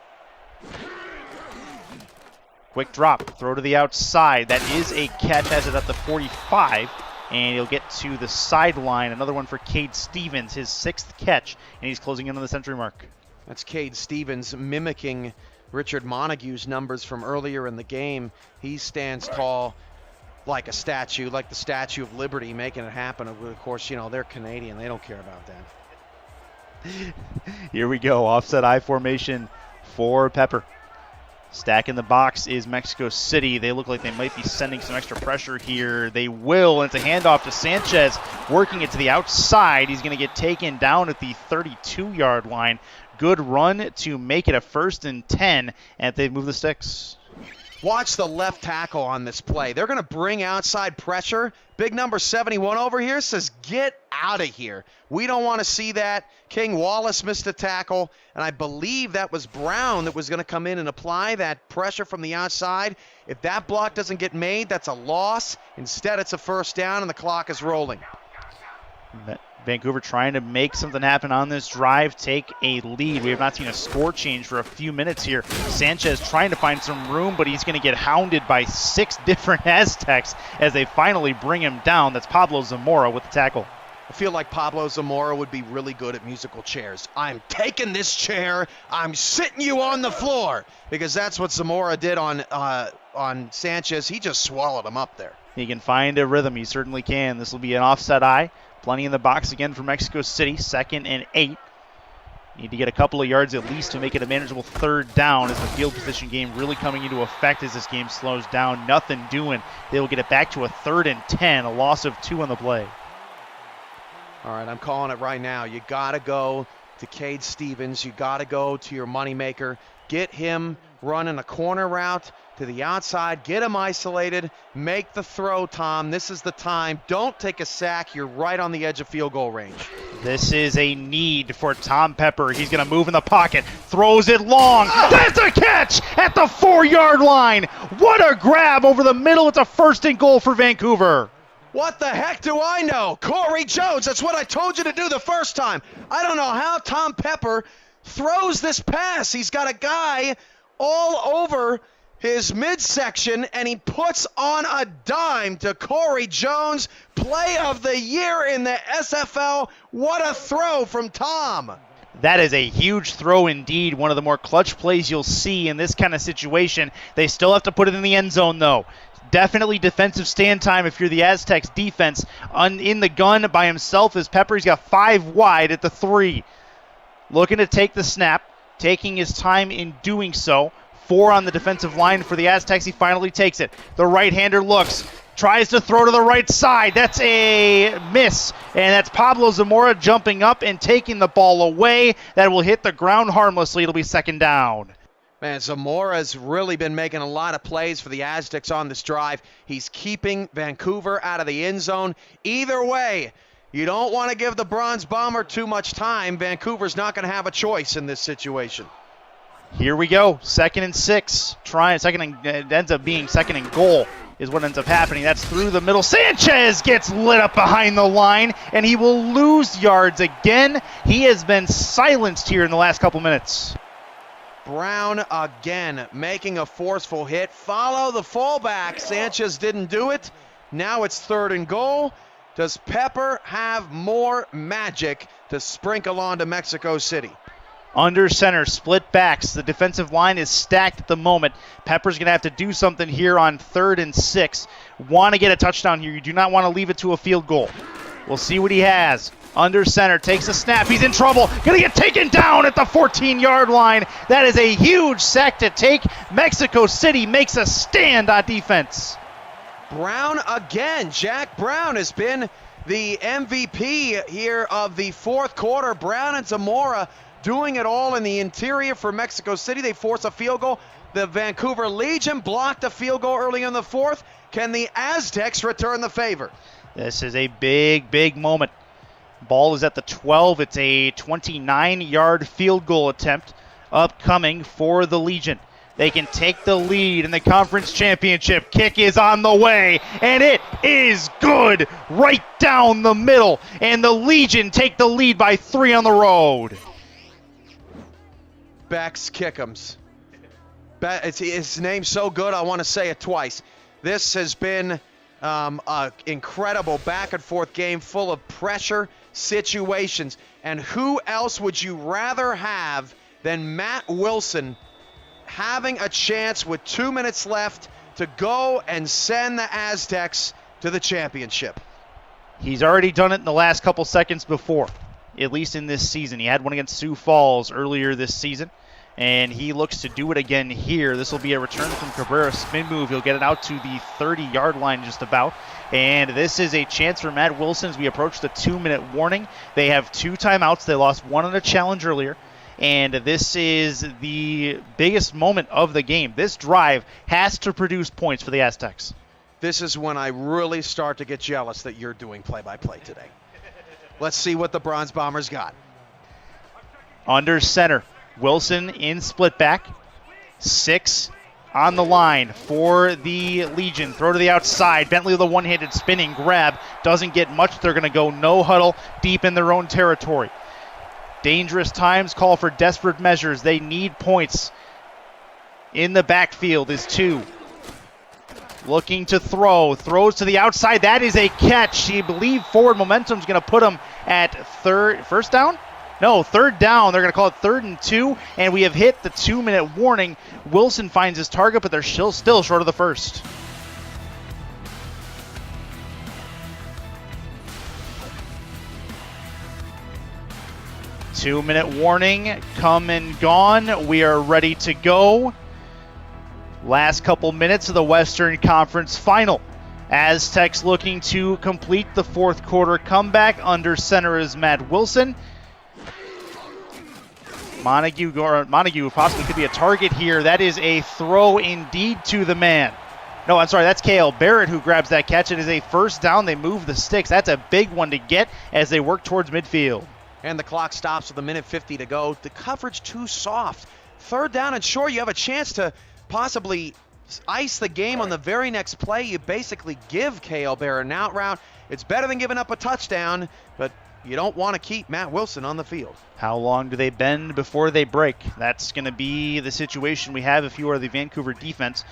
Quick drop, throw to the outside. That is a catch, has it at the 45, and he'll get to the sideline. Another one for Cade Stevens, his 6th catch, and he's closing in on the century mark. That's Cade Stevens mimicking Richard Montague's numbers from earlier in the game. He stands tall like a statue, like the Statue of Liberty, making it happen. Of course, you know, they're Canadian. They don't care about that. Here we go. Offset I formation for Pepper. Stack in the box is Mexico City. They look like they might be sending some extra pressure here. They will, and it's a handoff to Sanchez, working it to the outside. He's going to get taken down at the 32-yard line. Good run to make it a 1st and 10, and they move the sticks. Watch the left tackle on this play. They're going to bring outside pressure. Big number 71 over here says, get out of here. We don't want to see that. King Wallace missed a tackle, and I believe that was Brown that was going to come in and apply that pressure from the outside. If that block doesn't get made, that's a loss. Instead, it's a 1st down, and the clock is rolling. Vancouver trying to make something happen on this drive, take a lead. We have not seen a score change for a few minutes here. Sanchez trying to find some room, but he's going to get hounded by 6 different Aztecs as they finally bring him down. That's Pablo Zamora with the tackle. I feel like Pablo Zamora would be really good at musical chairs. I'm taking this chair, I'm sitting you on the floor, because that's what Zamora did on Sanchez. He just swallowed him up there. He can find a rhythm. He certainly can. This will be an offset eye. Plenty in the box again for Mexico City. 2nd and 8. Need to get a couple of yards at least to make it a manageable 3rd down as the field position game really coming into effect as this game slows down. Nothing doing. They will get it back to a 3rd and 10. A loss of 2 on the play. All right, I'm calling it right now. You got to go to Cade Stevens. You got to go to your moneymaker. Get him running a corner route to the outside. Get him isolated. Make the throw, Tom. This is the time. Don't take a sack. You're right on the edge of field goal range. This is a need for Tom Pepper. He's going to move in the pocket. Throws it long. That's a catch at the 4-yard line. What a grab over the middle. It's a 1st and goal for Vancouver. What the heck do I know? Corey Jones, that's what I told you to do the first time. I don't know how Tom Pepper throws this pass. He's got a guy all over his midsection, and he puts on a dime to Corey Jones. Play of the year in the SFL. What a throw from Tom. That is a huge throw indeed. One of the more clutch plays you'll see in this kind of situation. They still have to put it in the end zone, though. Definitely defensive stand time if you're the Aztecs defense. In the gun by himself is Pepper. He's got 5 wide at the 3. Looking to take the snap, taking his time in doing so. 4 on the defensive line for the Aztecs. He finally takes it. The right-hander looks, tries to throw to the right side. That's a miss, and that's Pablo Zamora jumping up and taking the ball away. That will hit the ground harmlessly. It'll be 2nd down. Man, Zamora's really been making a lot of plays for the Aztecs on this drive. He's keeping Vancouver out of the end zone. Either way, you don't want to give the Bronze Bomber too much time. Vancouver's not going to have a choice in this situation. Here we go. 2nd and 6. It ends up being 2nd and goal is what ends up happening. That's through the middle. Sanchez gets lit up behind the line, and he will lose yards again. He has been silenced here in the last couple minutes. Brown again making a forceful hit. Follow the fullback. Sanchez didn't do it. Now it's 3rd and goal. Does Pepper have more magic to sprinkle onto Mexico City? Under center, split backs. The defensive line is stacked at the moment. Pepper's going to have to do something here on 3rd and 6. Want to get a touchdown here. You do not want to leave it to a field goal. We'll see what he has. Under center, takes a snap. He's in trouble. Going to get taken down at the 14-yard line. That is a huge sack to take. Mexico City makes a stand on defense. Brown again. Jack Brown has been the MVP here of the 4th quarter. Brown and Zamora doing it all in the interior for Mexico City. They force a field goal. The Vancouver Legion blocked a field goal early in the 4th. Can the Aztecs return the favor? This is a big, big moment. Ball is at the 12. It's a 29-yard field goal attempt upcoming for the Legion. They can take the lead in the conference championship. Kick is on the way, and it is good right down the middle. And the Legion take the lead by 3 on the road. Beck's Kick'ems. His name's so good, I want to say it twice. This has been an incredible back-and-forth game full of pressure situations. And who else would you rather have than Matt Wilson having a chance with 2 minutes left to go and send the Aztecs to the championship? He's already done it in the last couple seconds before, at least in this season. He had one against Sioux Falls earlier this season, and he looks to do it again here. This will be a return from Cabrera, spin move. He'll get it out to the 30-yard line just about. And this is a chance for Matt Wilson as we approach the 2-minute warning. They have 2 timeouts. They lost 1 on a challenge earlier. And this is the biggest moment of the game. This drive has to produce points for the Aztecs. This is when I really start to get jealous that you're doing play-by-play today. Let's see what the Bronze Bombers got. Under center, Wilson in split back. 6 on the line for the Legion. Throw to the outside. Bentley with a one-handed spinning grab. Doesn't get much. They're going to go no huddle deep in their own territory. Dangerous times call for desperate measures. They need points. In the backfield is 2. Looking to throw. Throws to the outside. That is a catch. You believe forward momentum is going to put them at first down? No, third down. They're going to call it 3rd and 2, and we have hit the 2-minute warning. Wilson finds his target, but they're still short of the first. Two-minute warning, come and gone. We are ready to go. Last couple minutes of the Western Conference Final. Aztecs looking to complete the fourth quarter comeback. Under center is Matt Wilson. Montague possibly could be a target here. That is a throw indeed to the man. No, I'm sorry, that's Kale Barrett who grabs that catch. It is a first down. They move the sticks. That's a big one to get as they work towards midfield. And the clock stops with 1:50 to go. The coverage too soft. Third down and short, you have a chance to possibly ice the game on the very next play. You basically give Kale Barrett an out route. It's better than giving up a touchdown, but you don't want to keep Matt Wilson on the field. How long do they bend before they break? That's going to be the situation we have if you are the Vancouver defense.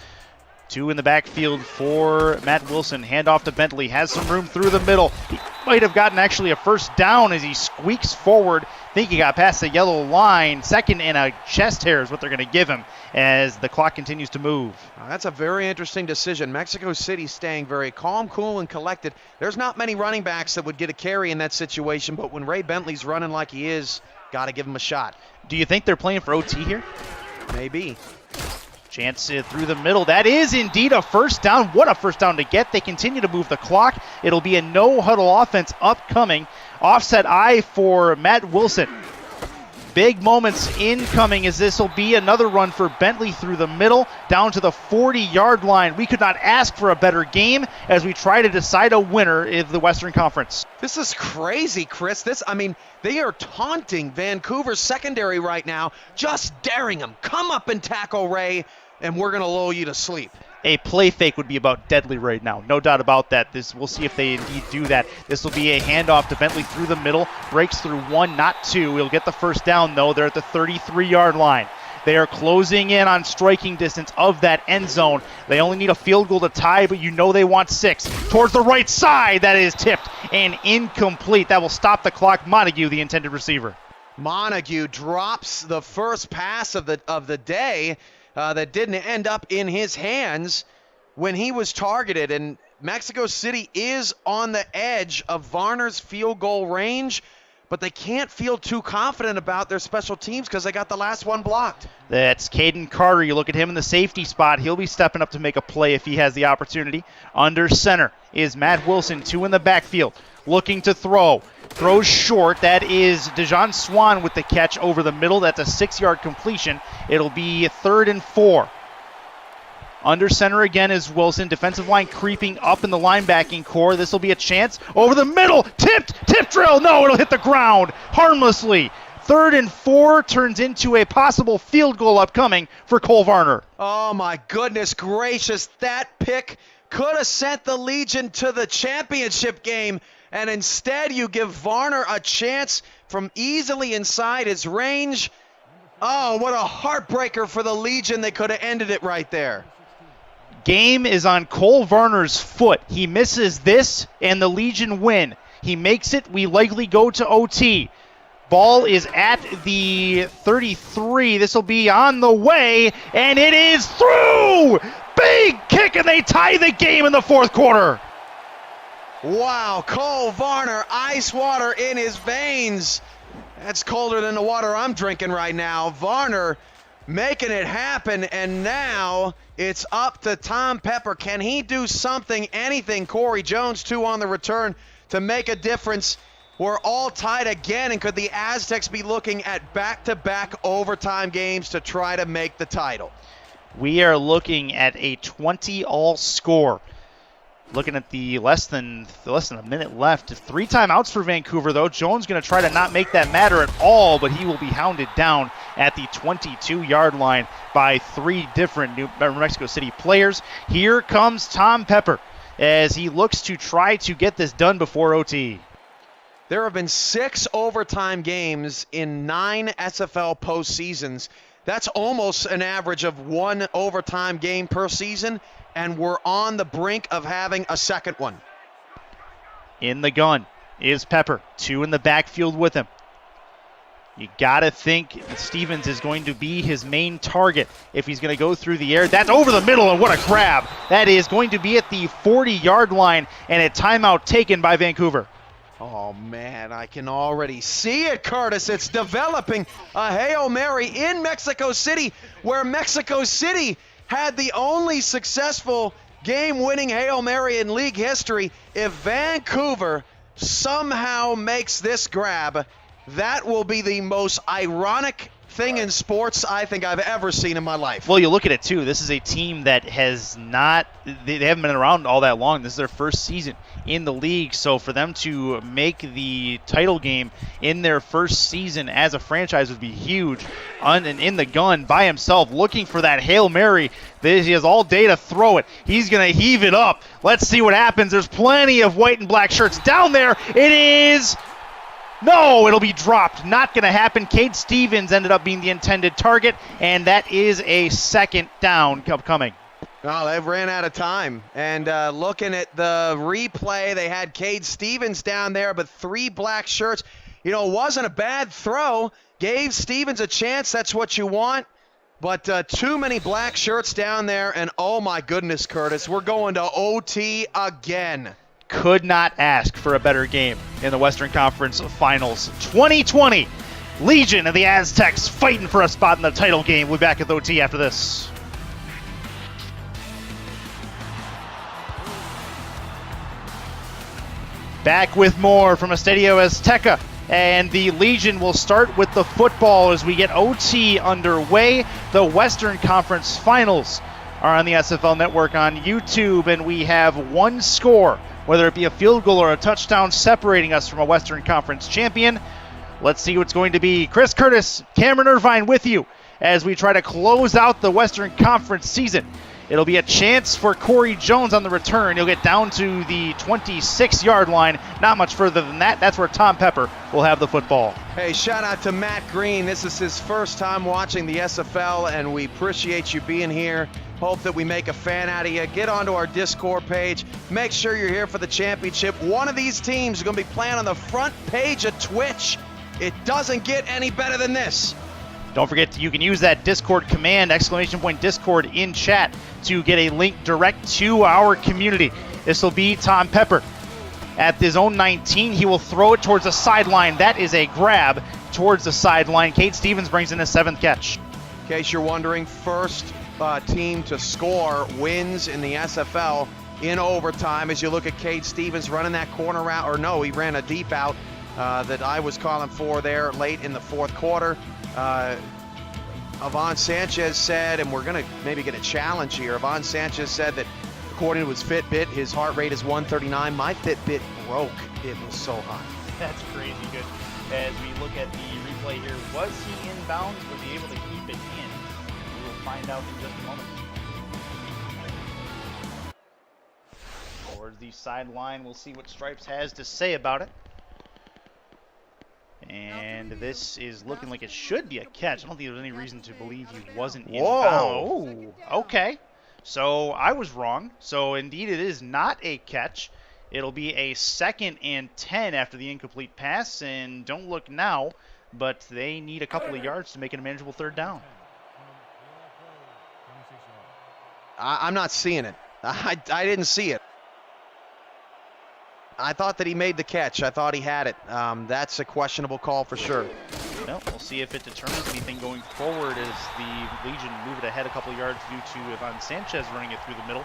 2 in the backfield for Matt Wilson. Handoff to Bentley. Has some room through the middle. He might have gotten actually a first down as he squeaks forward. Think he got past the yellow line. Second and a chest hair is what they're going to give him as the clock continues to move. That's a very interesting decision. Mexico City staying very calm, cool, and collected. There's not many running backs that would get a carry in that situation, but when Ray Bentley's running like he is, got to give him a shot. Do you think they're playing for OT here? Maybe. Chance through the middle. That is indeed a first down. What a first down to get. They continue to move the clock. It'll be a no-huddle offense upcoming. Offset eye for Matt Wilson. Big moments incoming as this will be another run for Bentley through the middle down to the 40-yard line. We could not ask for a better game as we try to decide a winner of the Western Conference. This is crazy, Chris. They are taunting Vancouver's secondary right now, just daring them. Come up and tackle Ray, and we're going to lull you to sleep. A play fake would be about deadly right now. No doubt about that. We'll see if they indeed do that. This will be a handoff to Bentley through the middle. Breaks through 1, not 2. He'll get the first down, though. They're at the 33-yard line. They are closing in on striking distance of that end zone. They only need a field goal to tie, but you know they want 6. Towards the right side, that is tipped and incomplete. That will stop the clock. Montague, the intended receiver. Montague drops the first pass of the day. That didn't end up in his hands when he was targeted. And Mexico City is on the edge of Varner's field goal range, but they can't feel too confident about their special teams because they got the last one blocked. That's Caden Carter. You look at him in the safety spot. He'll be stepping up to make a play if he has the opportunity. Under center is Matt Wilson, 2 in the backfield, looking to throw. Throws short. That is Dejan Swan with the catch over the middle. That's a 6-yard completion. It'll be 3rd and 4. Under center again is Wilson. Defensive line creeping up in the linebacking core. This will be a chance. Over the middle. Tipped. Tip drill. No, it'll hit the ground harmlessly. 3rd and 4 turns into a possible field goal upcoming for Cole Varner. Oh, my goodness gracious. That pick could have sent the Legion to the championship game. And instead you give Varner a chance from easily inside his range. Oh, what a heartbreaker for the Legion. They could have ended it right there. Game is on Cole Varner's foot. He misses this, and the Legion win. He makes it. We likely go to OT. Ball is at the 33. This will be on the way, and it is through! Big kick, and they tie the game in the fourth quarter. Wow, Cole Varner, ice water in his veins. That's colder than the water I'm drinking right now. Varner making it happen, and now it's up to Tom Pepper. Can he do something, anything? Corey Jones, 2 on the return to make a difference. We're all tied again, and could the Aztecs be looking at back-to-back overtime games to try to make the title? We are looking at a 20-all score. Looking at the less than a minute left. 3 timeouts for Vancouver, though. Jones going to try to not make that matter at all, but he will be hounded down at the 22-yard line by 3 different New Mexico City players. Here comes Tom Pepper as he looks to try to get this done before OT. There have been 6 overtime games in 9 SFL postseasons. That's almost an average of 1 overtime game per season, and we're on the brink of having a second one. In the gun is Pepper. 2 in the backfield with him. You got to think Stevens is going to be his main target if he's going to go through the air. That's over the middle, and what a grab. That is going to be at the 40-yard line, and a timeout taken by Vancouver. Oh, man, I can already see it, Curtis. It's developing a Hail Mary in Mexico City, where Mexico City had the only successful game-winning Hail Mary in league history. If Vancouver somehow makes this grab, that will be the most ironic thing in sports I think I've ever seen in my life. Well, you look at it, too. This is a team that has not – they haven't been around all that long. This is their first season in the league. So for them to make the title game in their first season as a franchise would be huge. And in the gun by himself, looking for that Hail Mary. He has all day to throw it. He's going to heave it up. Let's see what happens. There's plenty of white and black shirts down there. It is – no, it'll be dropped. Not going to happen. Cade Stevens ended up being the intended target, and that is a second down coming. Well, they've ran out of time. And looking at the replay, they had Cade Stevens down there, but 3 black shirts. You know, it wasn't a bad throw. Gave Stevens a chance. That's what you want. But too many black shirts down there, and oh my goodness, Curtis, we're going to OT again. Could not ask for a better game in the Western Conference Finals 2020. Legion and the Aztecs fighting for a spot in the title game. We'll be back at the OT after this. Back with more from Estadio Azteca. And the Legion will start with the football as we get OT underway. The Western Conference Finals are on the SFL Network on YouTube, and we have one score, whether it be a field goal or a touchdown, separating us from a Western Conference champion. Let's see what's going to be. Curtis, Cameron Irvine with you as we try to close out the Western Conference season. It'll be a chance for Corey Jones on the return. He'll get down to the 26-yard line. Not much further than that. That's where Tom Pepper will have the football. Hey, shout out to Matt Green. This is his first time watching the SFL, and we appreciate you being here. Hope that we make a fan out of you. Get onto our Discord page. Make sure you're here for the championship. One of these teams is going to be playing on the front page of Twitch. It doesn't get any better than this. Don't forget, you can use that Discord command, !Discord in chat, to get a link direct to our community. This will be Tom Pepper. At his own 19, he will throw it towards the sideline. That is a grab towards the sideline. Cade Stevens brings in his 7th catch. In case you're wondering, first team to score wins in the SFL in overtime. As you look at Cade Stevens running that corner route, or no, he ran a deep out that I was calling for there late in the 4th quarter. Ivan Sanchez said, and we're going to maybe get a challenge here, Ivan Sanchez said that according to his Fitbit, his heart rate is 139. My Fitbit broke. It was so high. That's crazy good. As we look at the replay here, was he in bounds? Was he able to keep it in? We will find out in just a moment. Towards the sideline, we'll see what Stripes has to say about it. And this is looking like it should be a catch. I don't think there's any reason to believe he wasn't in bounds. Okay. So I was wrong. So indeed it is not a catch. It'll be a 2nd and 10 after the incomplete pass. And don't look now, but they need a couple of yards to make it a manageable 3rd down. I'm not seeing it. I didn't see it. I thought that he made the catch. I thought he had it. That's a questionable call for sure. Well, we'll see if it determines anything going forward as the Legion move it ahead a couple of yards due to Ivan Sanchez running it through the middle.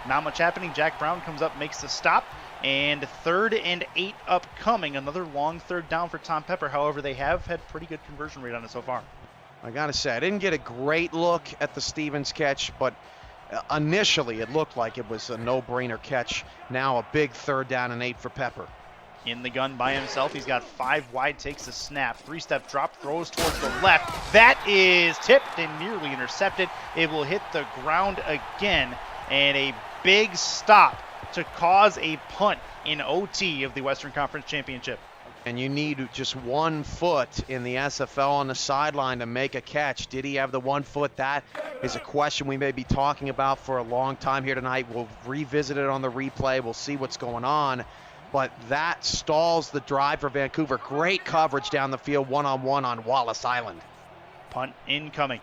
Not much happening. Jack Brown comes up, makes the stop, and 3rd and 8 upcoming. Another long 3rd down for Tom Pepper. However, they have had pretty good conversion rate on it so far. I got to say, I didn't get a great look at the Stevens catch, but initially it looked like it was a no-brainer catch. Now a big 3rd down and 8 for Pepper. In the gun by himself. He's got 5 wide, takes a snap. 3-step drop, throws towards the left. That is tipped and nearly intercepted. It will hit the ground again. And a big stop to cause a punt in OT of the Western Conference Championship. And you need just 1 foot in the SFL on the sideline to make a catch. Did he have the 1 foot? That is a question we may be talking about for a long time here tonight. We'll revisit it on the replay. We'll see what's going on. But that stalls the drive for Vancouver. Great coverage down the field, one-on-one on Wallace Island. Punt incoming.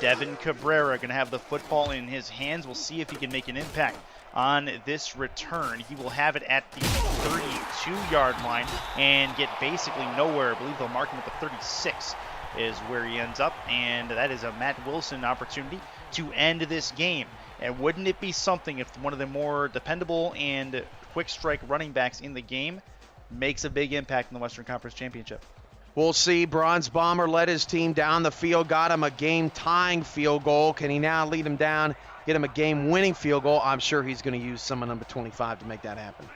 Devin Cabrera going to have the football in his hands. We'll see if he can make an impact on this return. He will have it at the 32-yard line and get basically nowhere. I believe they'll mark him at the 36 is where he ends up, and that is a Matt Wilson opportunity to end this game. And wouldn't it be something if one of the more dependable and quick strike running backs in the game makes a big impact in the Western Conference Championship? We'll see. Bronze Bomber led his team down the field, got him a game-tying field goal. Can he now lead him down, get him a game-winning field goal? I'm sure he's going to use some of number 25 to make that happen.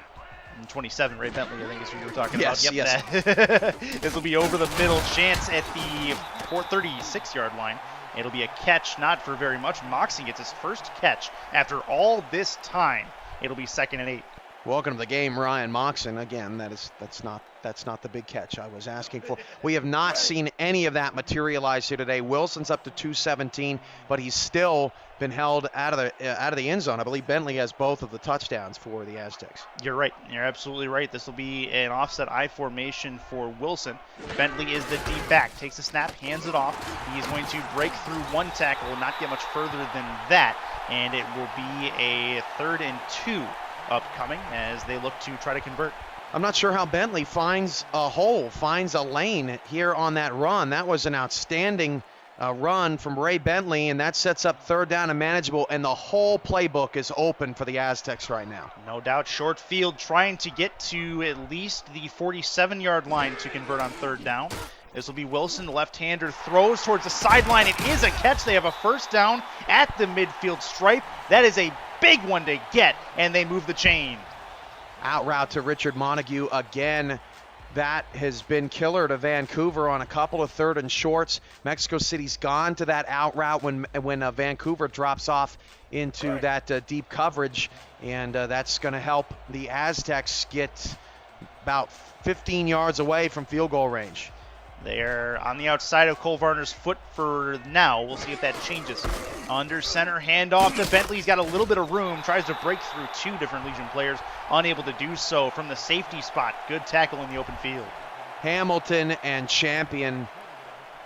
And 27, Ray Bentley, I think is who you were talking yes, about. Yep, yes. This will be over the middle. Chance at the 36-yard line. It'll be a catch, not for very much. Moxie gets his first catch after all this time. It'll be 2nd and 8. Welcome to the game, Ryan Moxon. Again, that's not the big catch I was asking for. We have not seen any of that materialize here today. Wilson's up to 217, but he's still been held out of the end zone. I believe Bentley has both of the touchdowns for the Aztecs. You're right. You're absolutely right. This will be an offset I formation for Wilson. Bentley is the deep back. Takes a snap, hands it off. He's going to break through 1 tackle, will not get much further than that, and it will be a 3rd and 2 upcoming as they look to try to convert. I'm not sure how Bentley finds a hole, finds a lane here on that run. That was an outstanding run from Ray Bentley, and that sets up 3rd down and manageable, and the whole playbook is open for the Aztecs right now. No doubt. Short field, trying to get to at least the 47-yard line to convert on 3rd down. This will be Wilson, the left-hander, throws towards the sideline. It is a catch. They have a 1st down at the midfield stripe. That is a big one to get, and they move the chain. Out route to Richard Montague again. That has been killer to Vancouver on a couple of 3rd and shorts. Mexico City's gone to that out route when Vancouver drops off into that deep coverage, and that's going to help the Aztecs get about 15 yards away from field goal range. They're on the outside of Cole Varner's foot for now. We'll see if that changes. Under center, handoff to Bentley. He's got a little bit of room. Tries to break through 2 different Legion players. Unable to do so from the safety spot. Good tackle in the open field. Hamilton and Champion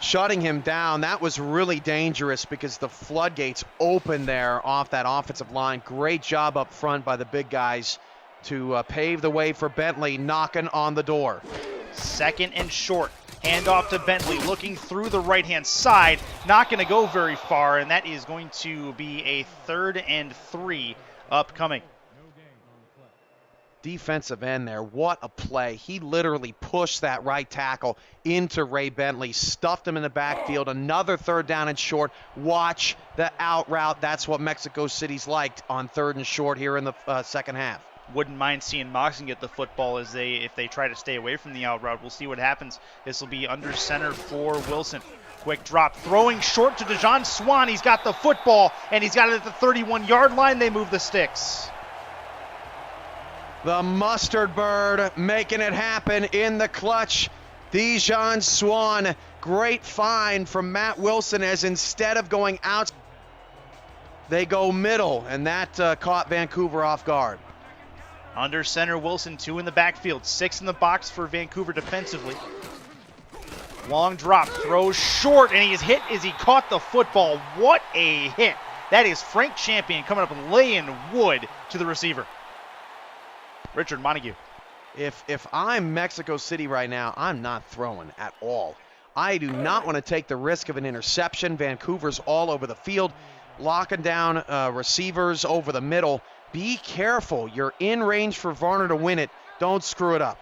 shutting him down. That was really dangerous because the floodgates open there off that offensive line. Great job up front by the big guys to pave the way for Bentley, knocking on the door. 2nd and short. Handoff to Bentley, looking through the right-hand side. Not going to go very far, and that is going to be a 3rd and 3 upcoming. Defensive end there. What a play. He literally pushed that right tackle into Ray Bentley, stuffed him in the backfield. Another 3rd down and short. Watch the out route. That's what Mexico City's liked on 3rd and short here in the second half. Wouldn't mind seeing Moxon get the football if they try to stay away from the out route. We'll see what happens. This will be under center for Wilson. Quick drop, throwing short to DeJon Swan. He's got the football, and he's got it at the 31-yard line. They move the sticks. The Mustard Bird making it happen in the clutch. DeJon Swan, great find from Matt Wilson as instead of going out, they go middle, and that caught Vancouver off guard. Under center, Wilson, 2 in the backfield, 6 in the box for Vancouver defensively. Long drop, throws short, and he is hit as he caught the football. What a hit. That is Frank Champion coming up and laying wood to the receiver. Richard Montague. If I'm Mexico City right now, I'm not throwing at all. I do not want to take the risk of an interception. Vancouver's all over the field, locking down receivers over the middle. Be careful. You're in range for Varner to win it. Don't screw it up.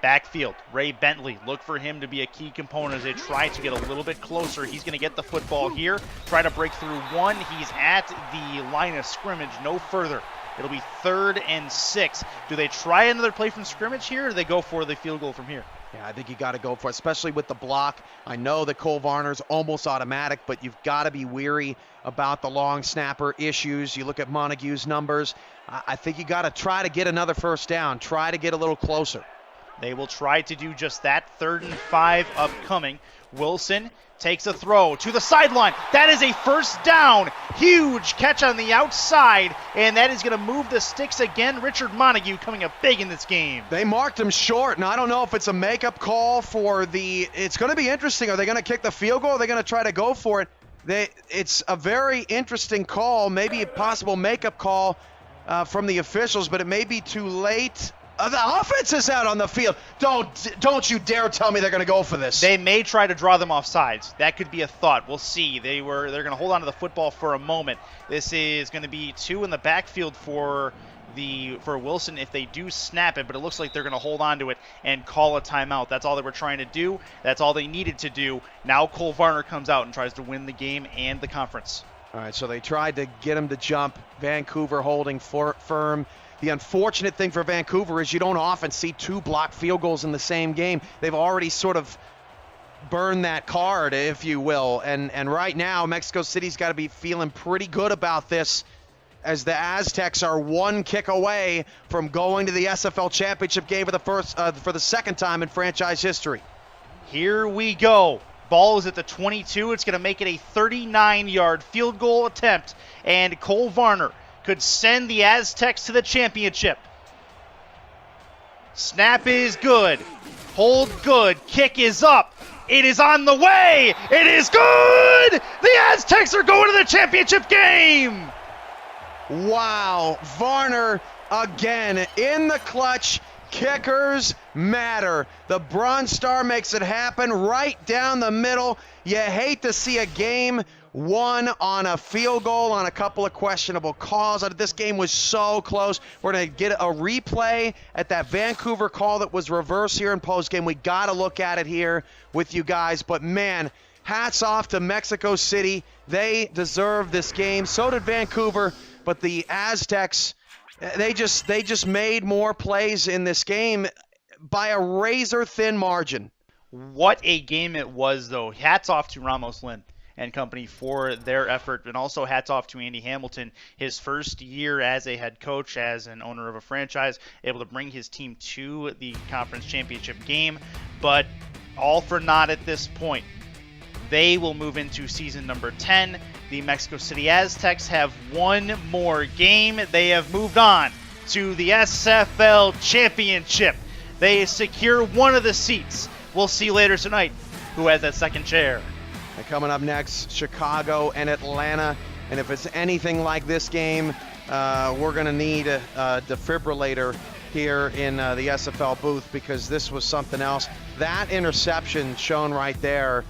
Backfield, Ray Bentley. Look for him to be a key component as they try to get a little bit closer. He's going to get the football here. Try to break through 1. He's at the line of scrimmage, no further. It'll be 3rd and 6. Do they try another play from scrimmage here, or do they go for the field goal from here? Yeah, I think you got to go for it, especially with the block. I know that Cole Varner's almost automatic, but you've got to be weary about the long snapper issues. You look at Montague's numbers. I think you got to try to get another first down, try to get a little closer. They will try to do just that. 3rd and 5 upcoming. Wilson takes a throw to the sideline. That is a first down. Huge catch on the outside, and that is going to move the sticks again. Richard Montague coming up big in this game. They marked him short, and I don't know if it's a makeup call for the – it's going to be interesting. Are they going to kick the field goal? Or are they going to try to go for it? It's a very interesting call, maybe a possible makeup call from the officials, but it may be too late. The offense is out on the field. Don't you dare tell me they're going to go for this. They may try to draw them off sides. That could be a thought. We'll see. They're going to hold on to the football for a moment. This is going to be 2 in the backfield for Wilson if they do snap it, but it looks like they're going to hold on to it and call a timeout. That's all they were trying to do. That's all they needed to do. Now Cole Varner comes out and tries to win the game and the conference. All right, so they tried to get him to jump. Vancouver holding firm. The unfortunate thing for Vancouver is you don't often see 2 blocked field goals in the same game. They've already sort of burned that card, if you will. And right now, Mexico City's got to be feeling pretty good about this, as the Aztecs are 1 kick away from going to the SFL championship game for the second time in franchise history. Here we go. Ball is at the 22. It's going to make it a 39-yard field goal attempt, and Cole Varner could send the Aztecs to the championship. Snap is good. Hold good. Kick is up. It is on the way. It is good. The Aztecs are going to the championship game. Wow. Varner again in the clutch. Kickers matter. The Bronze Star makes it happen right down the middle. You hate to see a game won on a field goal on a couple of questionable calls. This game was so close. We're going to get a replay at that Vancouver call that was reversed here in postgame. We got to look at it here with you guys. But, man, hats off to Mexico City. They deserve this game. So did Vancouver. But the Aztecs, they just made more plays in this game by a razor-thin margin. What a game it was, though. Hats off to Ramos Lynn and company for their effort, and also hats off to Andy Hamilton, his first year as a head coach, as an owner of a franchise, able to bring his team to the conference championship game, but all for naught at this point. They will move into season number 10. The Mexico City Aztecs have one more game. They have moved on to the SFL championship. They secure one of the seats. We'll see later tonight who has that second chair. And coming up next, Chicago and Atlanta. And if it's anything like this game, we're going to need a defibrillator here in the SFL booth, because this was something else. That interception shown right there,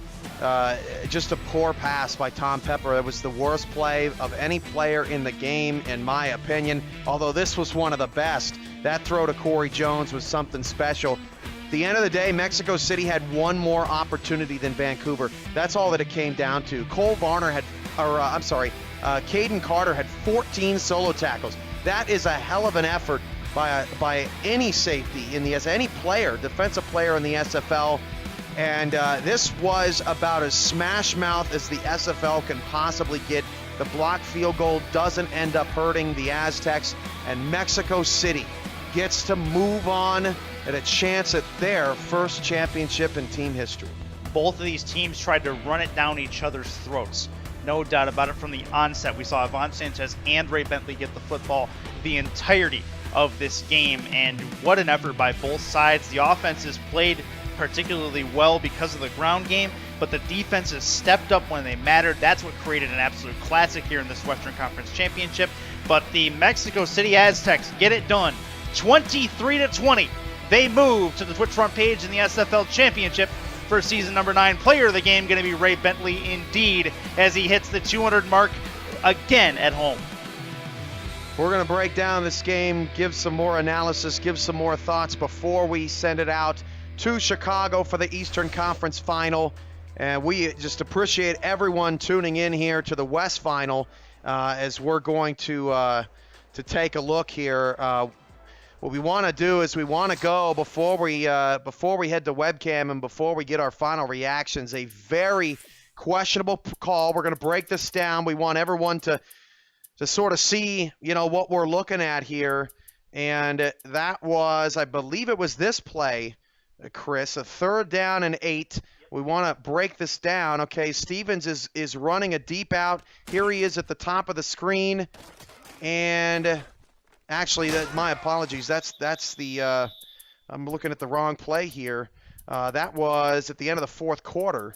just a poor pass by Tom Pepper. It was the worst play of any player in the game, in my opinion, although this was one of the best. That throw to Corey Jones was something special. At the end of the day, Mexico City had one more opportunity than Vancouver. That's all that it came down to. Cole Varner had, Caden Carter had 14 solo tackles. That is a hell of an effort by any safety in the any player, defensive player in the SFL. And this was about as smash mouth as the SFL can possibly get. The blocked field goal doesn't end up hurting the Aztecs, and Mexico City gets to move on at a chance at their first championship in team history. Both of these teams tried to run it down each other's throats. No doubt about it. From the onset, we saw Ivan Sanchez and Ray Bentley get the football the entirety of this game, and what an effort by both sides. The offense has played particularly well because of the ground game, but the defense has stepped up when they mattered. That's what created an absolute classic here in this Western Conference Championship. But the Mexico City Aztecs get it done, 23-20. They move to the Twitch front page in the SFL Championship for season number 9. Player of the game going to be Ray Bentley indeed, as he hits the 200 mark again at home. We're going to break down this game, give some more analysis, give some more thoughts before we send it out to Chicago for the Eastern Conference Final. And we just appreciate everyone tuning in here to the West Final, as we're going to to take a look here. What we want to do is we want to go before we head to webcam and before we get our final reactions. A very questionable call. We're going to break this down. We want everyone to sort of see, what we're looking at here. And that was, I believe it was this play, Chris, a 3rd down and 8. We want to break this down. Okay, Stevens is running a deep out. Here he is at the top of the screen. And actually, my apologies. That's the I'm looking at the wrong play here. That was at the end of the 4th quarter.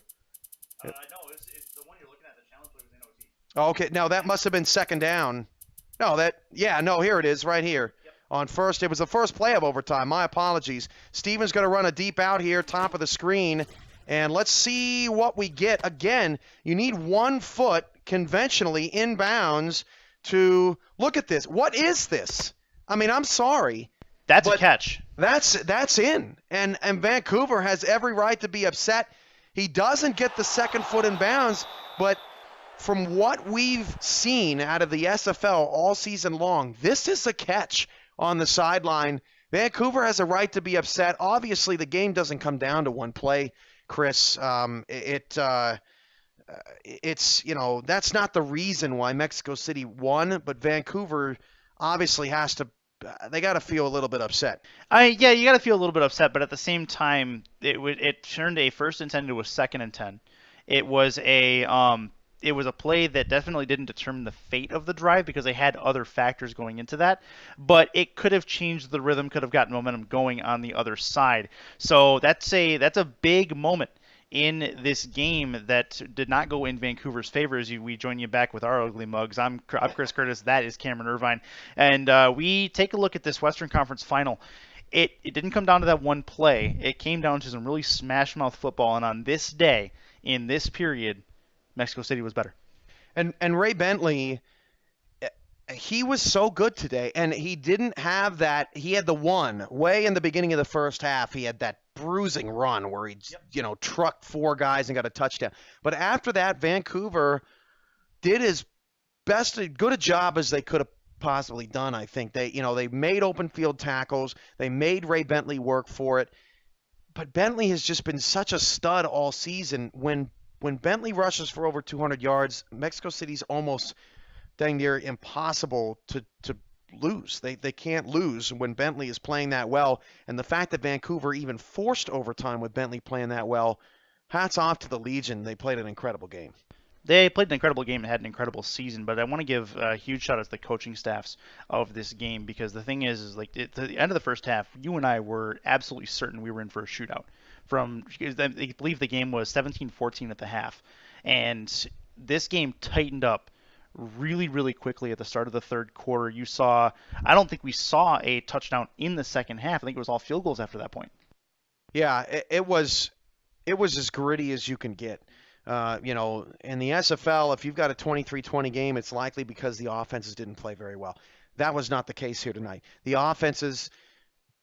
No, it's the one you're looking at. The challenge play was in OT. Oh, okay, no, that must have been 2nd down. No, here it is, right here. Yep. On first, it was the first play of overtime. My apologies. Steven's going to run a deep out here, top of the screen, and let's see what we get. Again, you need 1 foot conventionally inbounds to look at this. What is this? I mean, I'm sorry. That's a catch. That's in, and Vancouver has every right to be upset. He doesn't get the 2nd foot in bounds, but from what we've seen out of the SFL all season long, this is a catch on the sideline. Vancouver has a right to be upset. Obviously, the game doesn't come down to one play, Chris. It's that's not the reason why Mexico City won, but Vancouver obviously they got to feel a little bit upset. Yeah, you got to feel a little bit upset, but at the same time, it turned a 1st and 10 into a 2nd and 10. It was a play that definitely didn't determine the fate of the drive because they had other factors going into that, but it could have changed the rhythm, could have gotten momentum going on the other side. So that's a big moment in this game that did not go in Vancouver's favor. As we join you back with our ugly mugs. I'm Chris Curtis. That is Cameron Irvine, and we take a look at this Western Conference final. It didn't come down to that one play. It came down to some really smash mouth football, and on this day, in this period, Mexico City was better. And Ray Bentley, he was so good today, and he didn't have that. He had the one way in the beginning of the first half. He had that bruising run where he, trucked 4 guys and got a touchdown. But after that, Vancouver did as good a job as they could have possibly done. I think they made open field tackles. They made Ray Bentley work for it. But Bentley has just been such a stud all season. When Bentley rushes for over 200 yards, Mexico City's almost dang near impossible to lose. They can't lose when Bentley is playing that well. And the fact that Vancouver even forced overtime with Bentley playing that well, hats off to the Legion. They played an incredible game. They played an incredible game and had an incredible season, but I want to give a huge shout out to the coaching staffs of this game because the thing is like at the end of the first half, you and I were absolutely certain we were in for a shootout. I believe the game was 17-14 at the half, and this game tightened up really, really quickly at the start of the 3rd quarter. I don't think we saw a touchdown in the second half. I think it was all field goals after that point. Yeah, it was as gritty as you can get. In the SFL, if you've got a 23-20 game, it's likely because the offenses didn't play very well. That was not the case here tonight. The offenses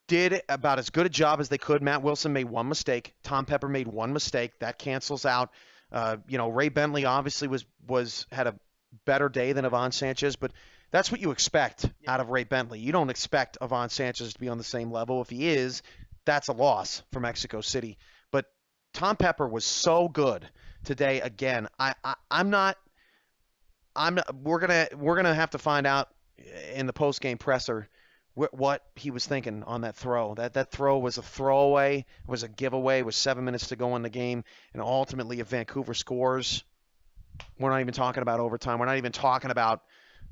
did about as good a job as they could. Matt Wilson made 1 mistake. Tom Pepper made 1 mistake. That cancels out. Ray Bentley obviously had a better day than Ivan Sanchez, but that's what you expect out of Ray Bentley. You don't expect Ivan Sanchez to be on the same level. If he is, that's a loss for Mexico City. But Tom Pepper was so good today again. We're gonna have to find out in the post-game presser what he was thinking on that throw. That throw was a throwaway, it was a giveaway with 7 minutes to go in the game, and ultimately if Vancouver scores, we're not even talking about overtime. We're not even talking about,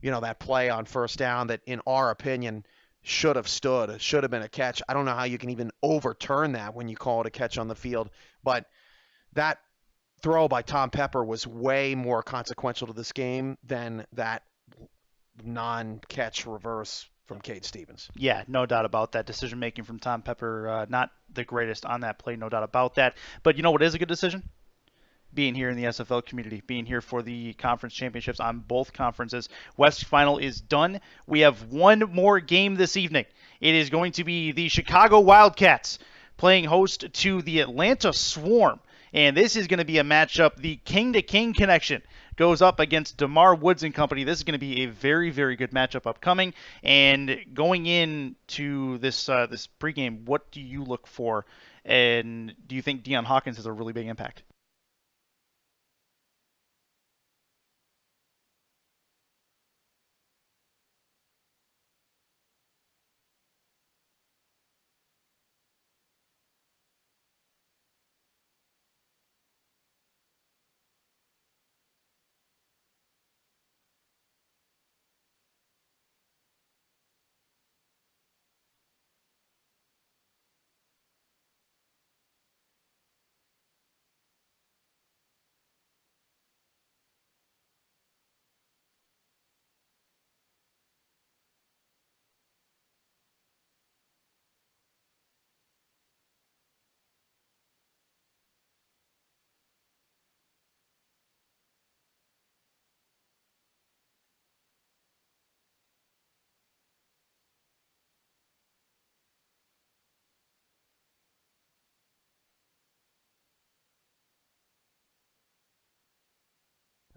that play on first down that, in our opinion, should have been a catch. I don't know how you can even overturn that when you call it a catch on the field, but that throw by Tom Pepper was way more consequential to this game than that non-catch reverse from Cade Stevens. Yeah, no doubt about that. Decision making from Tom Pepper, not the greatest on that play, no doubt about that. But you know what is a good decision? Being here in the SFL community, being here for the conference championships on both conferences. West Final is done. We have one more game this evening. It is going to be the Chicago Wildcats playing host to the Atlanta Swarm And this is going to be a matchup. The King to King connection goes up against DeMar Woods and company. This is going to be a very, very good matchup upcoming. And going into this this pregame, what do you look for? And do you think Deion Hawkins has a really big impact?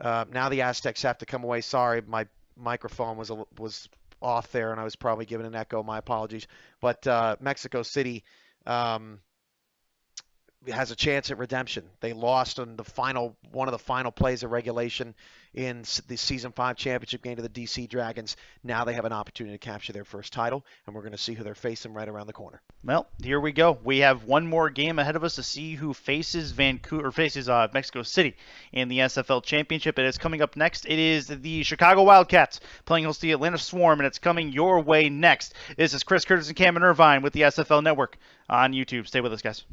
Now the Aztecs have to come away. Sorry, my microphone was off there, and I was probably giving an echo. My apologies. But Mexico City has a chance at redemption. They lost on one of the final plays of regulation in the Season 5 championship game to the DC Dragons. Now they have an opportunity to capture their first title, and we're going to see who they're facing right around the corner. Well, here we go. We have one more game ahead of us to see who faces Mexico City in the SFL Championship. And it's coming up next. It is the Chicago Wildcats playing host to the Atlanta Swarm, and it's coming your way next. This is Curtis and Cameron Irvine with the SFL Network on YouTube. Stay with us, guys.